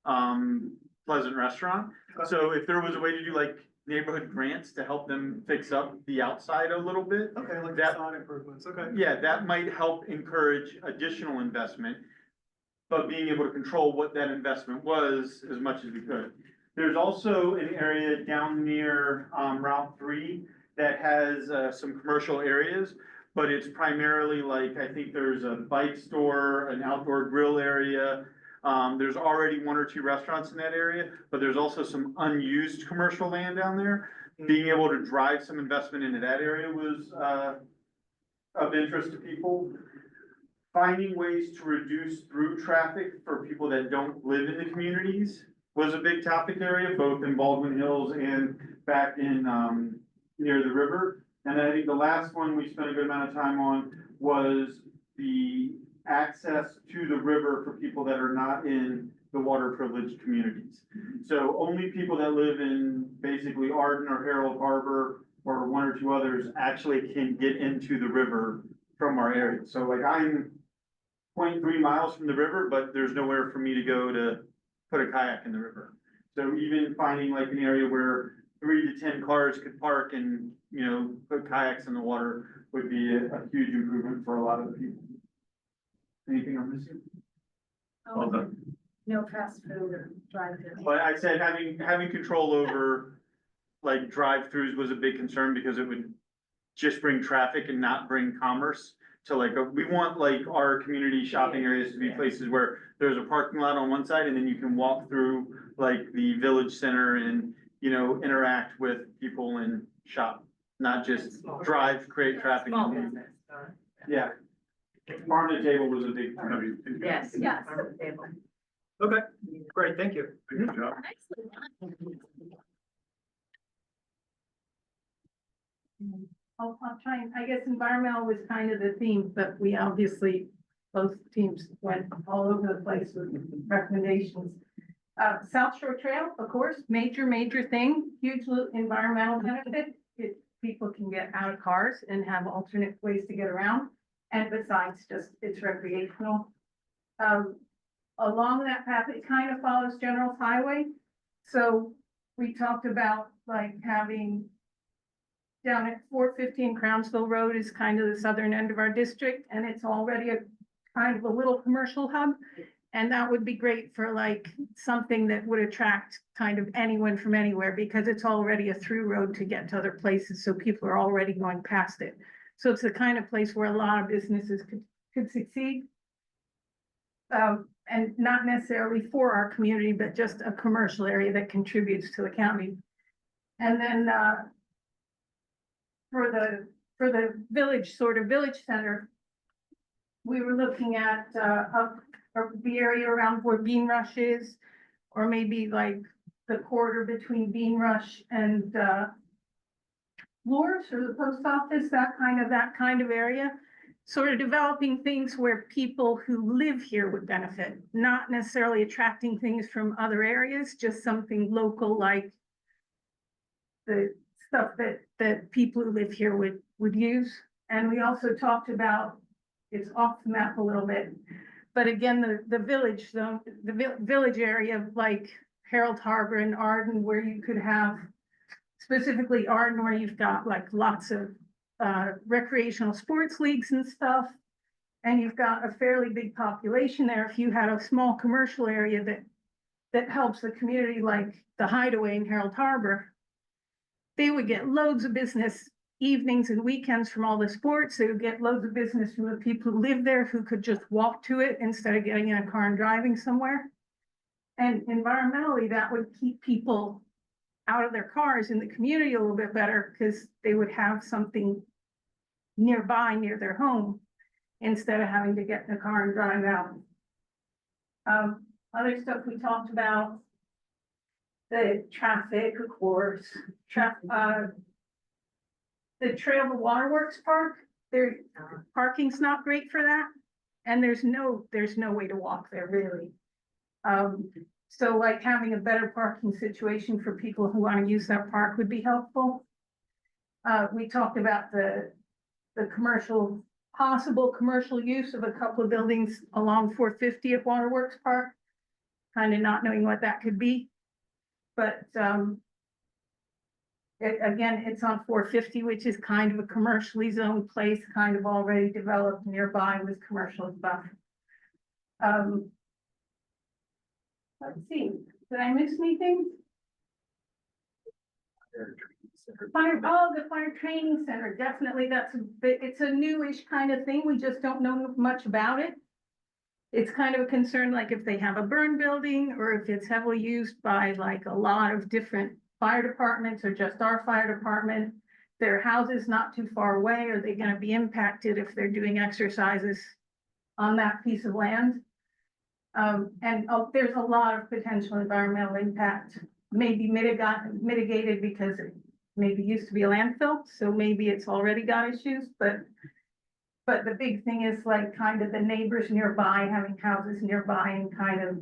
Pleasant Restaurant. So if there was a way to do like neighborhood grants to help them fix up the outside a little bit. Okay, like That- facade improvements, okay. Yeah, that might help encourage additional investment, but being able to control what that investment was as much as we could. There's also an area down near Route 3 that has some commercial areas, but it's primarily like, I think there's a bike store, an outdoor grill area. There's already 1 or 2 restaurants in that area, but there's also some unused commercial land down there. Being able to drive some investment into that area was of interest to people. Finding ways to reduce through traffic for people that don't live in the communities was a big topic area, both in Baldwin Hills and back in near the river. And then I think the last one we spent a good amount of time on was the access to the river for people that are not in the water privileged communities. So only people that live in basically Arden or Harold Harbor or 1 or 2 others actually can get into the river from our area. So like I'm 0.3 miles from the river, but there's nowhere for me to go to put a kayak in the river. So even finding like an area where 3 to 10 cars could park and, you know, put kayaks in the water would be a huge improvement for a lot of the people. Anything I'm missing? Well done. No fast food or drive-through. But I said having control over like drive-throughs was a big concern because it would just bring traffic and not bring commerce to like, we want like our community shopping areas to be places where there's a parking lot on one side and then you can walk through like the village center and, you know, interact with people and shop, not just drive, create traffic. Small business. Yeah. Farm to table was a big. Yes. Yes. Okay, great, thank you. Nicely done. I'll try and, I guess environmental was kind of the theme, but we obviously, both teams went all over the place with recommendations. South Shore Trail, of course, major thing, huge environmental benefit. If people can get out of cars and have alternate ways to get around. And besides, just it's recreational. Along that path, it kind of follows General Highway. So we talked about like having down at 415 Crownsville Road is kind of the southern end of our district, and it's already a kind of a little commercial hub. And that would be great for like something that would attract kind of anyone from anywhere, because it's already a through road to get to other places, so people are already going past it. So it's the kind of place where a lot of businesses could succeed. And not necessarily for our community, but just a commercial area that contributes to the county. And then for the village, sort of village center, we were looking at the area around where Bean Rush is, or maybe like the corridor between Bean Rush and Lourdes or the post office, that kind of area. Sort of developing things where people who live here would benefit, not necessarily attracting things from other areas, just something local, like the stuff that people who live here would use. And we also talked about, it's off the map a little bit, but again, the village, the village area like Harold Harbor and Arden, where you could have, specifically Arden, where you've got like lots of recreational sports leagues and stuff, and you've got a fairly big population there. If you had a small commercial area that helps the community, like the Hideaway in Harold Harbor, they would get loads of business evenings and weekends from all the sports. They would get loads of business from the people who live there, who could just walk to it instead of getting in a car and driving somewhere. And environmentally, that would keep people out of their cars in the community a little bit better, because they would have something nearby, near their home, instead of having to get in the car and drive out. Other stuff we talked about, the traffic, of course, the Trail to Waterworks Park, parking's not great for that, and there's no way to walk there really. So like having a better parking situation for people who want to use that park would be helpful. We talked about the possible commercial use of a couple of buildings along 450 at Waterworks Park, kind of not knowing what that could be. But again, it's on 450, which is kind of a commercially zoned place, kind of already developed nearby with commercial stuff. Let's see, did I miss anything? The fire training center, definitely, it's a newish kind of thing, we just don't know much about it. It's kind of a concern, like if they have a burn building, or if it's heavily used by like a lot of different fire departments, or just our fire department. Their houses not too far away, are they gonna be impacted if they're doing exercises on that piece of land? There's a lot of potential environmental impact, maybe mitigated because it maybe used to be a landfill, so maybe it's already got issues, but the big thing is like kind of the neighbors nearby, having houses nearby, and kind of,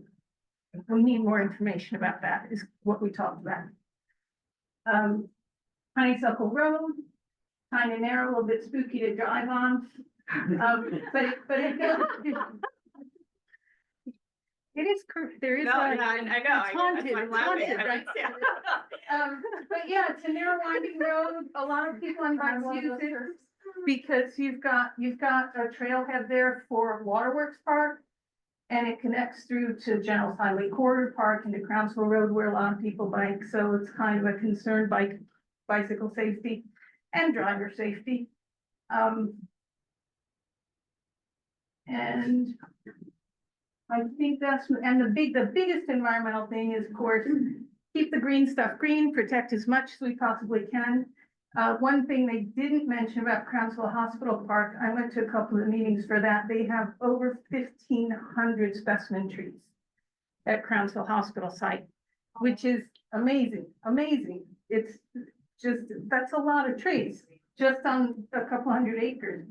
we need more information about that, is what we talked about. Honeysuckle Road, kind of narrow, a little bit spooky to drive on, but it is, there is. No, I know. It's haunted, it's haunted, right? Yeah. But yeah, it's a narrow winding road. A lot of people on bikes use it because you've got a trailhead there for Waterworks Park, and it connects through to General Highway Corridor Park into Crownsville Road, where a lot of people bike. So it's kind of a concern, bicycle safety and driver safety. And I think and the biggest environmental thing is, of course, keep the green stuff green, protect as much as we possibly can. One thing they didn't mention about Crownsville Hospital Park, I went to a couple of meetings for that. They have over 1,500 specimen trees at Crownsville Hospital site, which is amazing, amazing. It's just, that's a lot of trees, just on a couple hundred acres.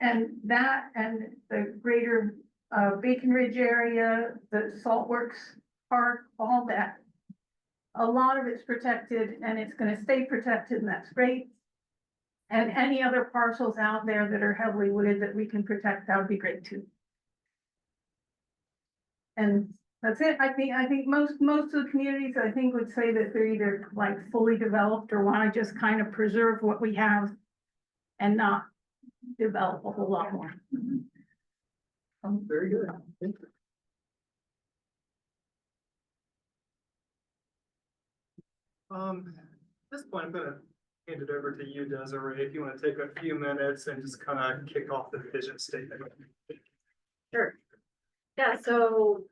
And that, and the greater Bacon Ridge area, the Saltworks Park, all that. A lot of it's protected, and it's gonna stay protected, and that's great. And any other parcels out there that are heavily wooded that we can protect, that would be great too. And That's it. I think most of the communities, I think, would say that they're either like fully developed or want to just kind of preserve what we have and not develop a whole lot more. Very good. Thank you. At this point, I'm gonna hand it over to you, Desiree, if you want to take a few minutes and just kind of kick off the vision statement. Sure. Yeah, so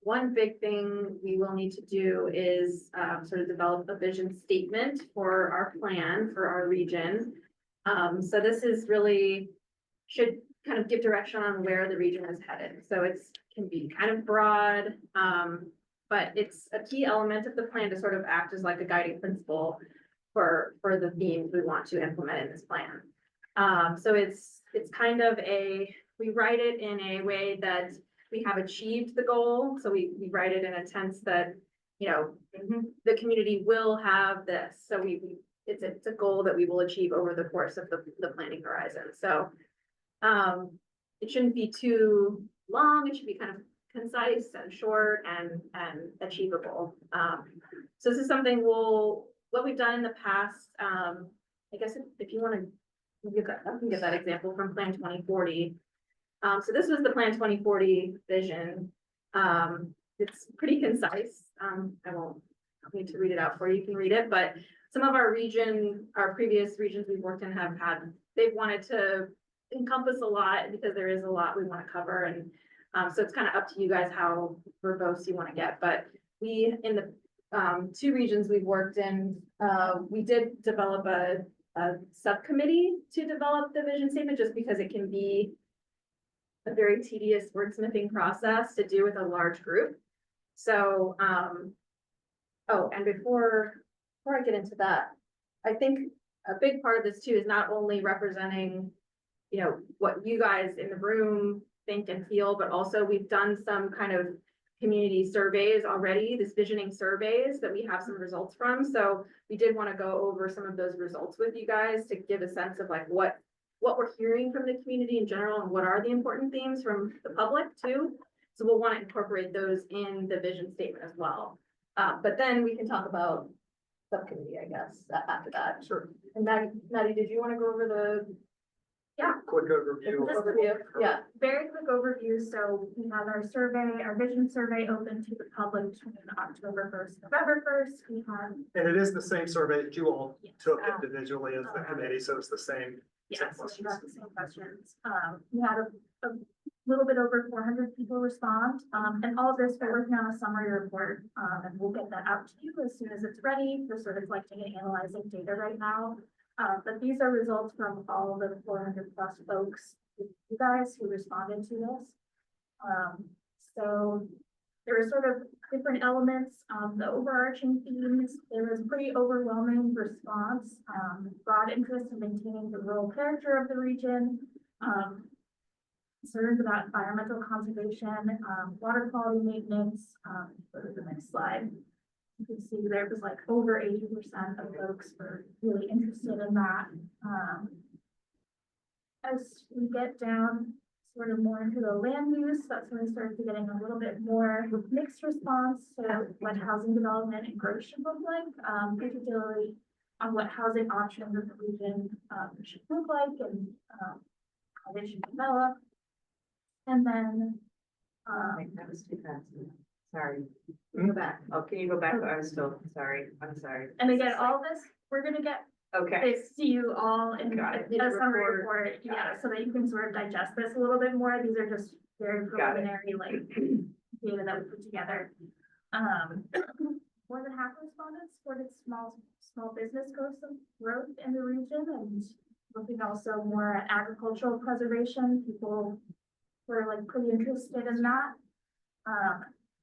one big thing we will need to do is sort of develop a vision statement for our plan for our region. So this is really, should kind of give direction on where the region is headed. So it's, can be kind of broad, but it's a key element of the plan to sort of act as like a guiding principle for the themes we want to implement in this plan. So it's kind of we write it in a way that we have achieved the goal. So we write it in a tense that, you know, the community will have this. So it's a goal that we will achieve over the course of the planning horizon. So it shouldn't be too long. It should be kind of concise and short and achievable. So this is something what we've done in the past, I guess if you want to give that, I can give that example from Plan 2040. So this was the Plan 2040 vision. It's pretty concise. I don't need to read it out for you. You can read it, but some of our previous regions we've worked in they've wanted to encompass a lot because there is a lot we want to cover. And so it's kind of up to you guys how verbose you want to get. But we, in the two regions we've worked in, we did develop a subcommittee to develop the vision statement just because it can be a very tedious wordsmithing process to do with a large group. So, and before I get into that, I think a big part of this too is not only representing, you know, what you guys in the room think and feel, but also we've done some kind of community surveys already, this visioning surveys that we have some results from. So we did want to go over some of those results with you guys to give a sense of like what we're hearing from the community in general and what are the important themes from the public too. So we'll want to incorporate those in the vision statement as well. But then we can talk about subcommittee, I guess, after that. Sure. And Maddie, did you want to go over the Quick overview. Yeah. Very quick overview. So we have our survey, our vision survey open to the public between October 1st, November 1st. We have. And it is the same survey that you all Yes. took individually as the committee, so it's the same. Yeah, so we got the same questions. We had a little bit over 400 people respond. And all of this, we're working on a summary report, and we'll get that out to you as soon as it's ready. We're sort of collecting and analyzing data right now. But these are results from all of the 400 plus folks, you guys who responded to this. So there are sort of different elements, the overarching themes. There was pretty overwhelming response, broad interest in maintaining the rural character of the region, concerns about environmental conservation, water quality maintenance. Go to the next slide. You can see there was like over 80% of folks were really interested in that. As we get down sort of more into the land use, that's when we started getting a little bit more mixed response to what housing development and growth should look like, particularly on what housing options in the region should look like and how they should develop. And then that was too fast. Sorry. Go back. Oh, can you go back? I'm sorry. And again, all this, we're gonna get Okay. this to you all in Got it. a summary report, yeah, so that you can sort of digest this a little bit more. These are just very preliminary, like, data that we put together. More than half of respondents supported small business growth in the region, and looking also more at agricultural preservation. People were like pretty interested in that.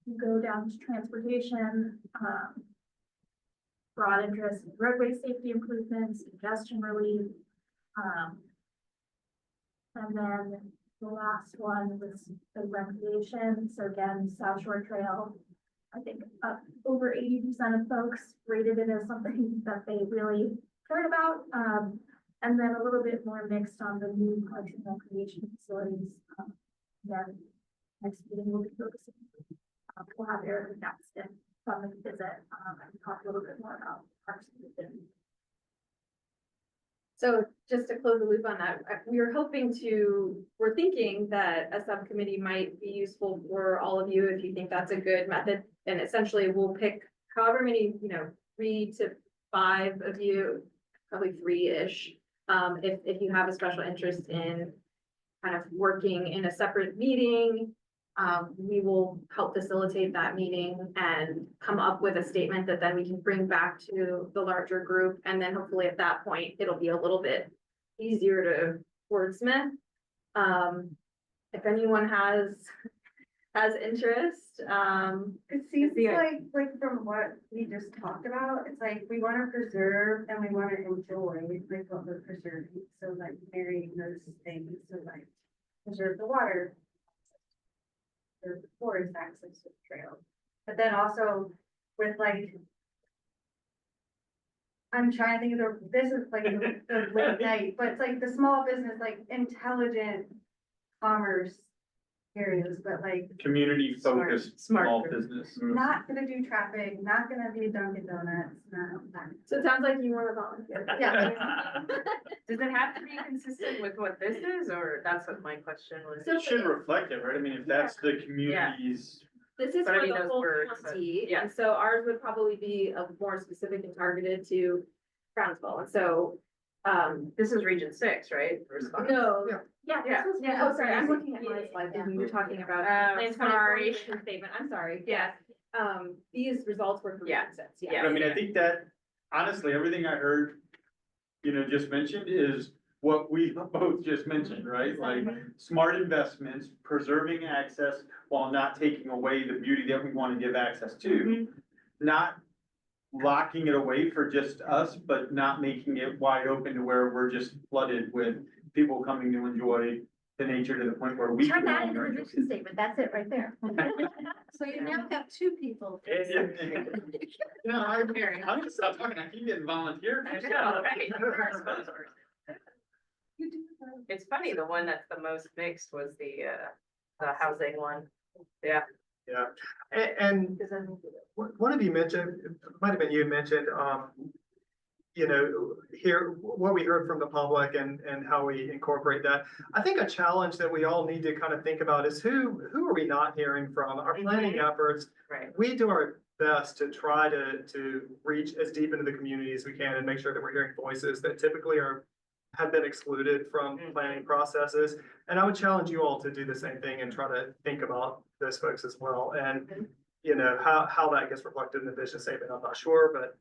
You go down to transportation, broad interest in roadway safety improvements, congestion relief. And then the last one was the recreation. So again, South Shore Trail, I think over 80% of folks rated it as something that they really cared about. And then a little bit more mixed on the new parks and recreation facilities. Then next meeting will be focusing We'll have Eric Gaston come and visit, and talk a little bit more about parks and Vision. So just to close the loop on that, we're thinking that a subcommittee might be useful for all of you if you think that's a good method. And essentially we'll pick however many, 3 to 5 of you, probably 3-ish. If you have a special interest in kind of working in a separate meeting, we will help facilitate that meeting and come up with a statement that then we can bring back to the larger group. And then hopefully at that point, it'll be a little bit easier to wordsmith. If anyone has interest, It seems the- like from what we just talked about, it's like we want to preserve and we want to enjoy like what we're preserving. So like marrying those things, so like preserve the water, preserve the forest access to the trail. But then also with like, I'm trying to think of this is like the late night, but it's like the small business, like intelligent commerce areas, but like Community focused small business. not gonna do traffic, not gonna be Dunkin' Donuts, not. so it sounds like you want to volunteer. Yeah. Does it have to be consistent with what this is, or that's what my question was? So It should reflect it, right? I mean, if that's the community's, this is But I for mean, the those whole words, but- county, yeah. and so ours would probably be more specific and targeted to Brownsville, and so, This is region 6, right? no. Yeah. Yeah, Yeah. this was, Yeah. oh, sorry, I'm looking at my slide, Yeah. you were talking about. Oh, Land sorry. Mission Statement, I'm sorry. Yeah. These results were for Yeah. region 6, Yeah. I mean, I think that honestly, everything I heard, just mentioned is what we both just mentioned, right? Like smart investments, preserving access while not taking away the beauty that we want to give access to. Not locking it away for just us, but not making it wide open to where we're just flooded with people coming to enjoy the nature to the point where we. Turn can that no into longer the enjoy mission statement, that's it right there. So you now have 2 people. it. Yeah, I'm gonna stop talking, I keep getting volunteered. I know, right? It's funny, the one that's the most mixed was the housing one. Yeah. Yeah, and one of you mentioned, it might have been you mentioned, here, what we heard from the public and how we incorporate that. I think a challenge that we all need to kind of think about is who are we not hearing from? Our planning efforts, Right. we do our best to try to reach as deep into the community as we can and make sure that we're hearing voices that typically have been excluded from planning processes. And I would challenge you all to do the same thing and try to think about those folks as well. And, how that gets reflected in the vision statement, I'm not sure, but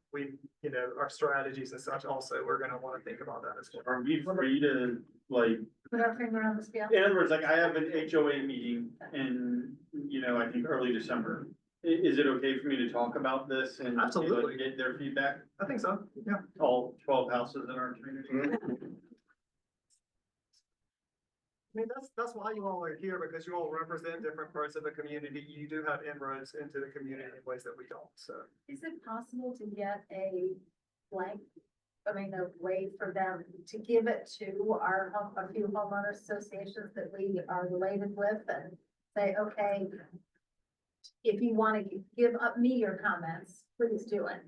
our strategies and such also, we're gonna wanna think about that as well. Are we free to like, Put our finger on the scale. in other words, like I have an HOA meeting in, I think early December. Is it okay for me to talk about this and Absolutely. get their feedback? I think so, yeah. All 12 houses in our community? I mean, that's why you all are here, because you all represent different parts of the community. You do have inroads into the community in ways that we don't, so. Is it possible to get a way for them to give it to a few homeowner associations that we are related with and say, okay, if you want to give up me your comments, please do it.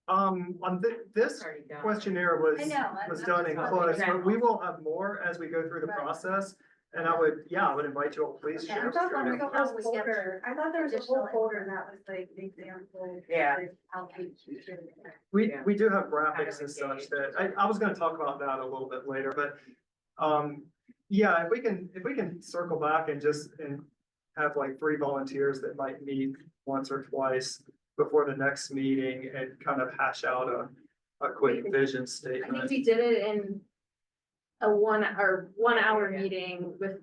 On this Already done. questionnaire I know, was I'm done just in wondering. close, but we will have more as we go through the Right. process. And I would invite you all, please Okay, share. I'm just wondering share. how we get I thought there was a whole additional folder that was like the example. Yeah. like, outreach. We do have graphics and such that, I was gonna talk about that a little bit later, but, yeah, if we can circle back and have like 3 volunteers that might meet once or twice before the next meeting and kind of hash out a quick vision I think statement. we did it in a 1 hour meeting with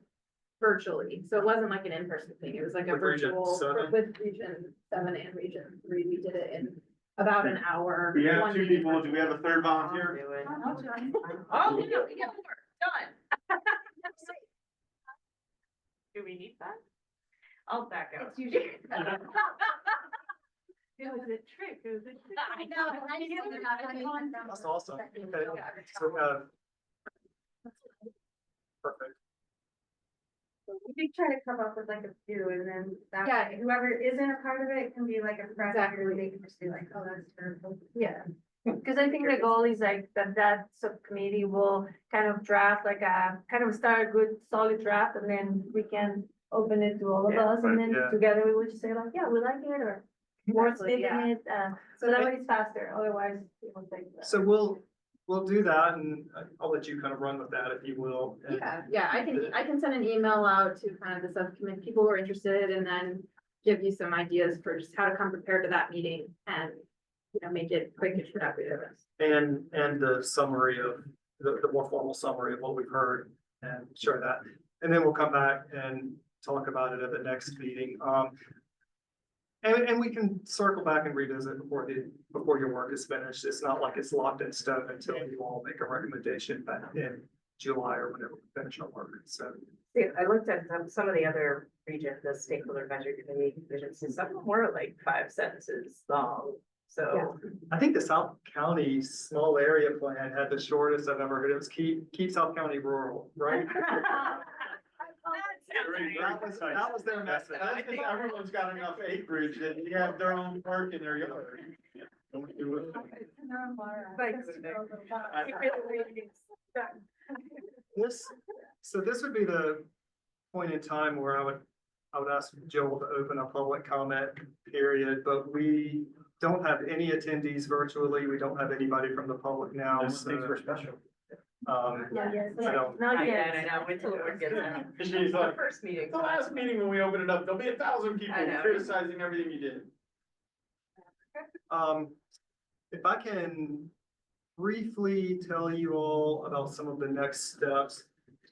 virtually, so it wasn't like an in-person thing, it was like a With Region virtual, 7? with Region 7 and Region 3, we did it in about an hour. We have one 2 meeting. people, do we have a third volunteer? Do it. I'll join. Oh, we got more, done. Do we need that? I'll back out. It's usually. It was a trick, it was a trick. I know, I didn't know that. That's awesome. Okay, so, perfect. We try to come up with like a few and then that, Yeah. whoever isn't a part of it can be like a friend. Exactly. Or they can just be like, oh, that's terrible. Yeah, because I think the goal is like that subcommittee will kind of draft like a, kind of start a good solid draft and then we can open it to all of us and then Yeah. together we would just say like, yeah, we like it or worth Exactly, living yeah. it, so that way it's faster, otherwise it will take. So we'll do that, and I'll let you kind of run with that if you will. And- Yeah, I can send an email out to kind of the subcommittee, people who are interested, and then give you some ideas for just how to come prepared to that meeting and, you know, make it quick and productive. And the summary of, the more formal summary of what we've heard and share that. And then we'll come back and talk about it at the next meeting. And we can circle back and revisit before your work is finished. It's not like it's locked in stone until you all make a recommendation back in July or whenever we finish our work. So, See, I looked at some of the other regions, the stakeholder advisory committee divisions, and some of them were like 5 sentences long. So, I think the South County small area plan had the shortest I've ever heard. It was keep South County rural, right? That was their message. That's because everyone's got enough acreage that you have their own park in their yard. Don't do it. This would be the point in time where I would ask Joel to open a public comment period, but we don't have any attendees virtually. We don't have anybody from the public now, so. special. I don't, Not I yet. know, wait till the word gets out. She's The like, first meeting. the last meeting when we opened it up, there'll be 1,000 people I know. criticizing everything you did. if I can briefly tell you all about some of the next steps.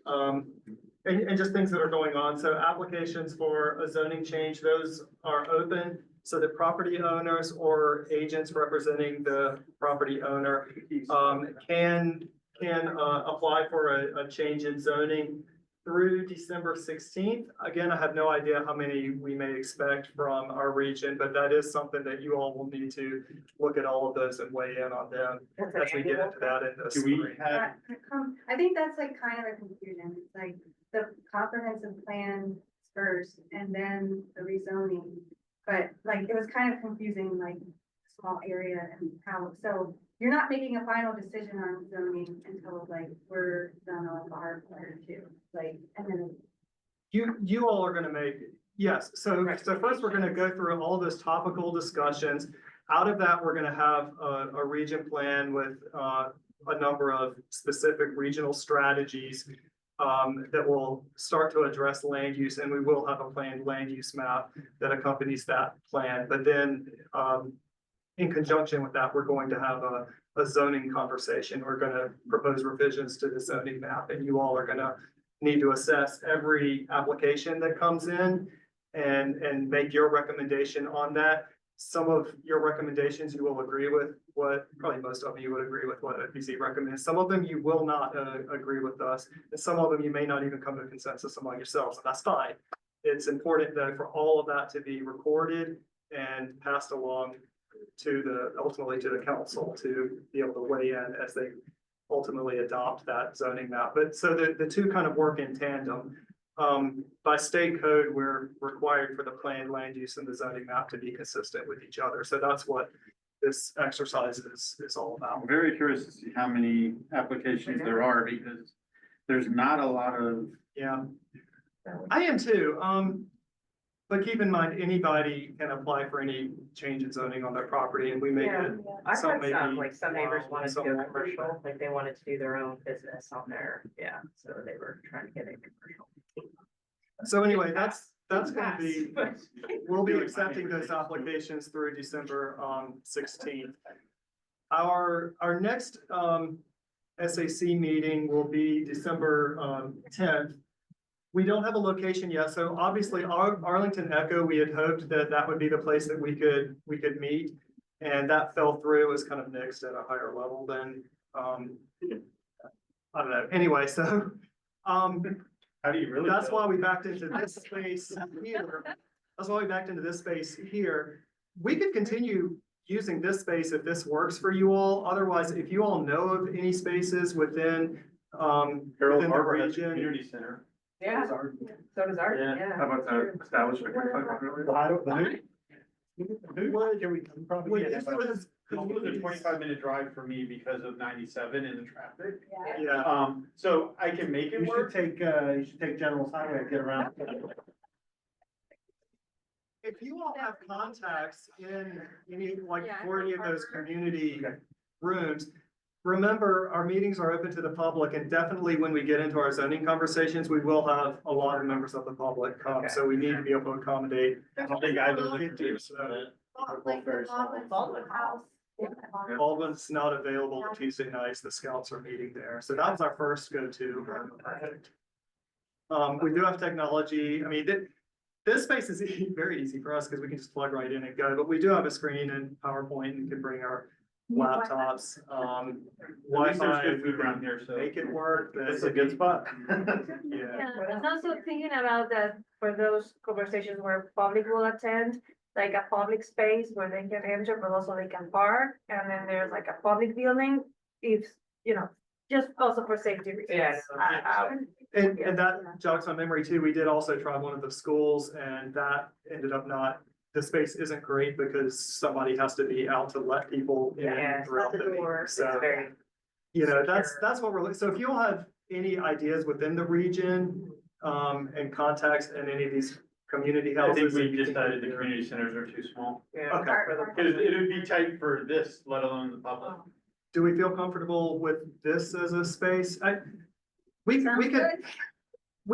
And just things that are going on. So applications for a zoning change, those are open so that property owners or agents representing the property owner can apply for a change in zoning through December 16th. Again, I have no idea how many we may expect from our region, but that is something that you all will need to look at all of those and weigh in on them as we get into that in the Do we spring. have, I think that's like kind of a confusion. It's like the comprehensive plan first and then the rezoning. But like, it was kind of confusing, like small area and how, so you're not making a final decision on zoning until like we're done on our part too, like, and then. You all are gonna make, yes, so first we're gonna go through all those topical discussions. Out of that, we're gonna have a region plan with a number of specific regional strategies that will start to address land use, and we will have a planned land use map that accompanies that plan. But then in conjunction with that, we're going to have a zoning conversation. We're gonna propose revisions to the zoning map, and you all are gonna need to assess every application that comes in and make your recommendation on that. Some of your recommendations you will agree with probably most of you would agree with what FBC recommends. Some of them you will not agree with us, and some of them you may not even come to a consensus among yourselves, and that's fine. It's important though for all of that to be recorded and passed along to ultimately to the council to be able to weigh in as they ultimately adopt that zoning map. But so the two kind of work in tandem. By state code, we're required for the planned land use and the zoning map to be consistent with each other. So that's what this exercise is all about. I'm very curious to see how many applications there are because there's not a lot of. Yeah, I am too. But keep in mind, anybody can apply for any change in zoning on their property, and we make Yeah, it. I've some heard may some, be like some neighbors wild, wanted to some go more commercial, like they wanted to do their own business on there, yeah, so they were trying to get it commercial. So anyway, that's gonna be, we'll be accepting those applications through December 16th. Our next SAC meeting will be December 10th. We don't have a location yet, so obviously Arlington Echo, we had hoped that that would be the place that we could meet. And that fell through, as kind of next at a higher level than, I don't know, anyway, so. How do you really? That's feel? why we backed into this space here. That's why we backed into this space here. We could continue using this space if this works for you all. Otherwise, if you all know of any spaces within Harold the Harbor has a region. community center. Yeah, so does ours, yeah. How about the establishment? Well, this was a 25-minute drive for me because of 97 and the traffic. Yeah. So I can make it work. you should take General's Highway and get around. If you all have contacts in any, like, Yeah, for any of those Harbor. community rooms, remember, our meetings are open to the public, and definitely when we get into our zoning conversations, we will have a lot of members of the public come, so we need to be able to accommodate. I don't think either of 50 or so. Like the Baldwin House. Baldwin's not available Tuesday nights, the scouts are meeting there, so that was our first go-to. We do have technology, I mean, this space is very easy for us, because we can just plug right in and go, but we do have a screen and PowerPoint, and can bring our laptops, At least there's Wi-Fi, good we food can around here, so. make it work. It's a good spot. Yeah, Yeah, and also thinking about that for those conversations where public will attend, like a public space where they can enter, but also they can park, and then there's like a public building, if, just also for safety reasons. Yeah. and that jogs my memory too, we did also try one of the schools, and that ended up not, the space isn't great, because somebody has to be out to let people in Yeah, throughout the the meeting, door, it's so. very. That's what we're, so if you all have any ideas within the region, and contacts in any of these community I think houses. we decided the community centers are too small. Yeah. Okay. Because it would be tight for this, let alone the public. Do we feel comfortable with this as a space? We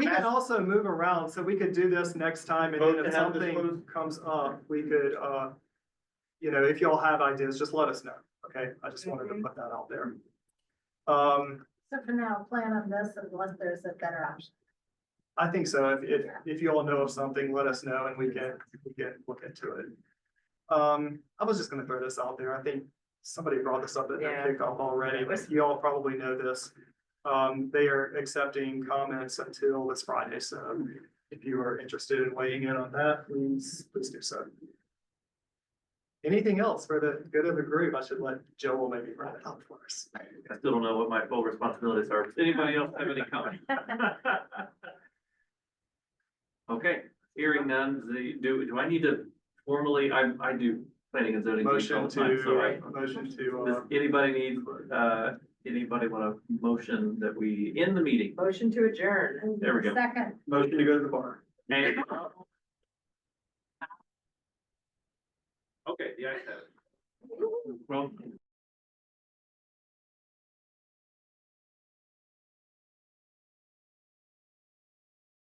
could also move around, so we could do this next time, and then Vote if to have this something closed? comes up, we could, if y'all have ideas, just let us know, okay? I just wanted to put that out there. So for now, plan on this unless there's a better option. I think so. If you all know of something, let us know, and we can look into it. I was just gonna throw this out there. I think somebody brought this up at the Yeah. kickoff already, but you all probably know this. They are accepting comments until this Friday, so if you are interested in weighing in on that, please do so. Anything else for the good of the group? I should let Joel maybe run it out for us. I still don't know what my full responsibilities are. Does anybody else have any comments? Okay, hearing none, do I need to formally, I do planning and zoning. meetings all Motion the time, so I- to, motion Does to, anybody need, anybody want a motion that we end the meeting? Motion to adjourn. There we go. Second. motion to go to the bar. And- Okay, the ayes have it. Well,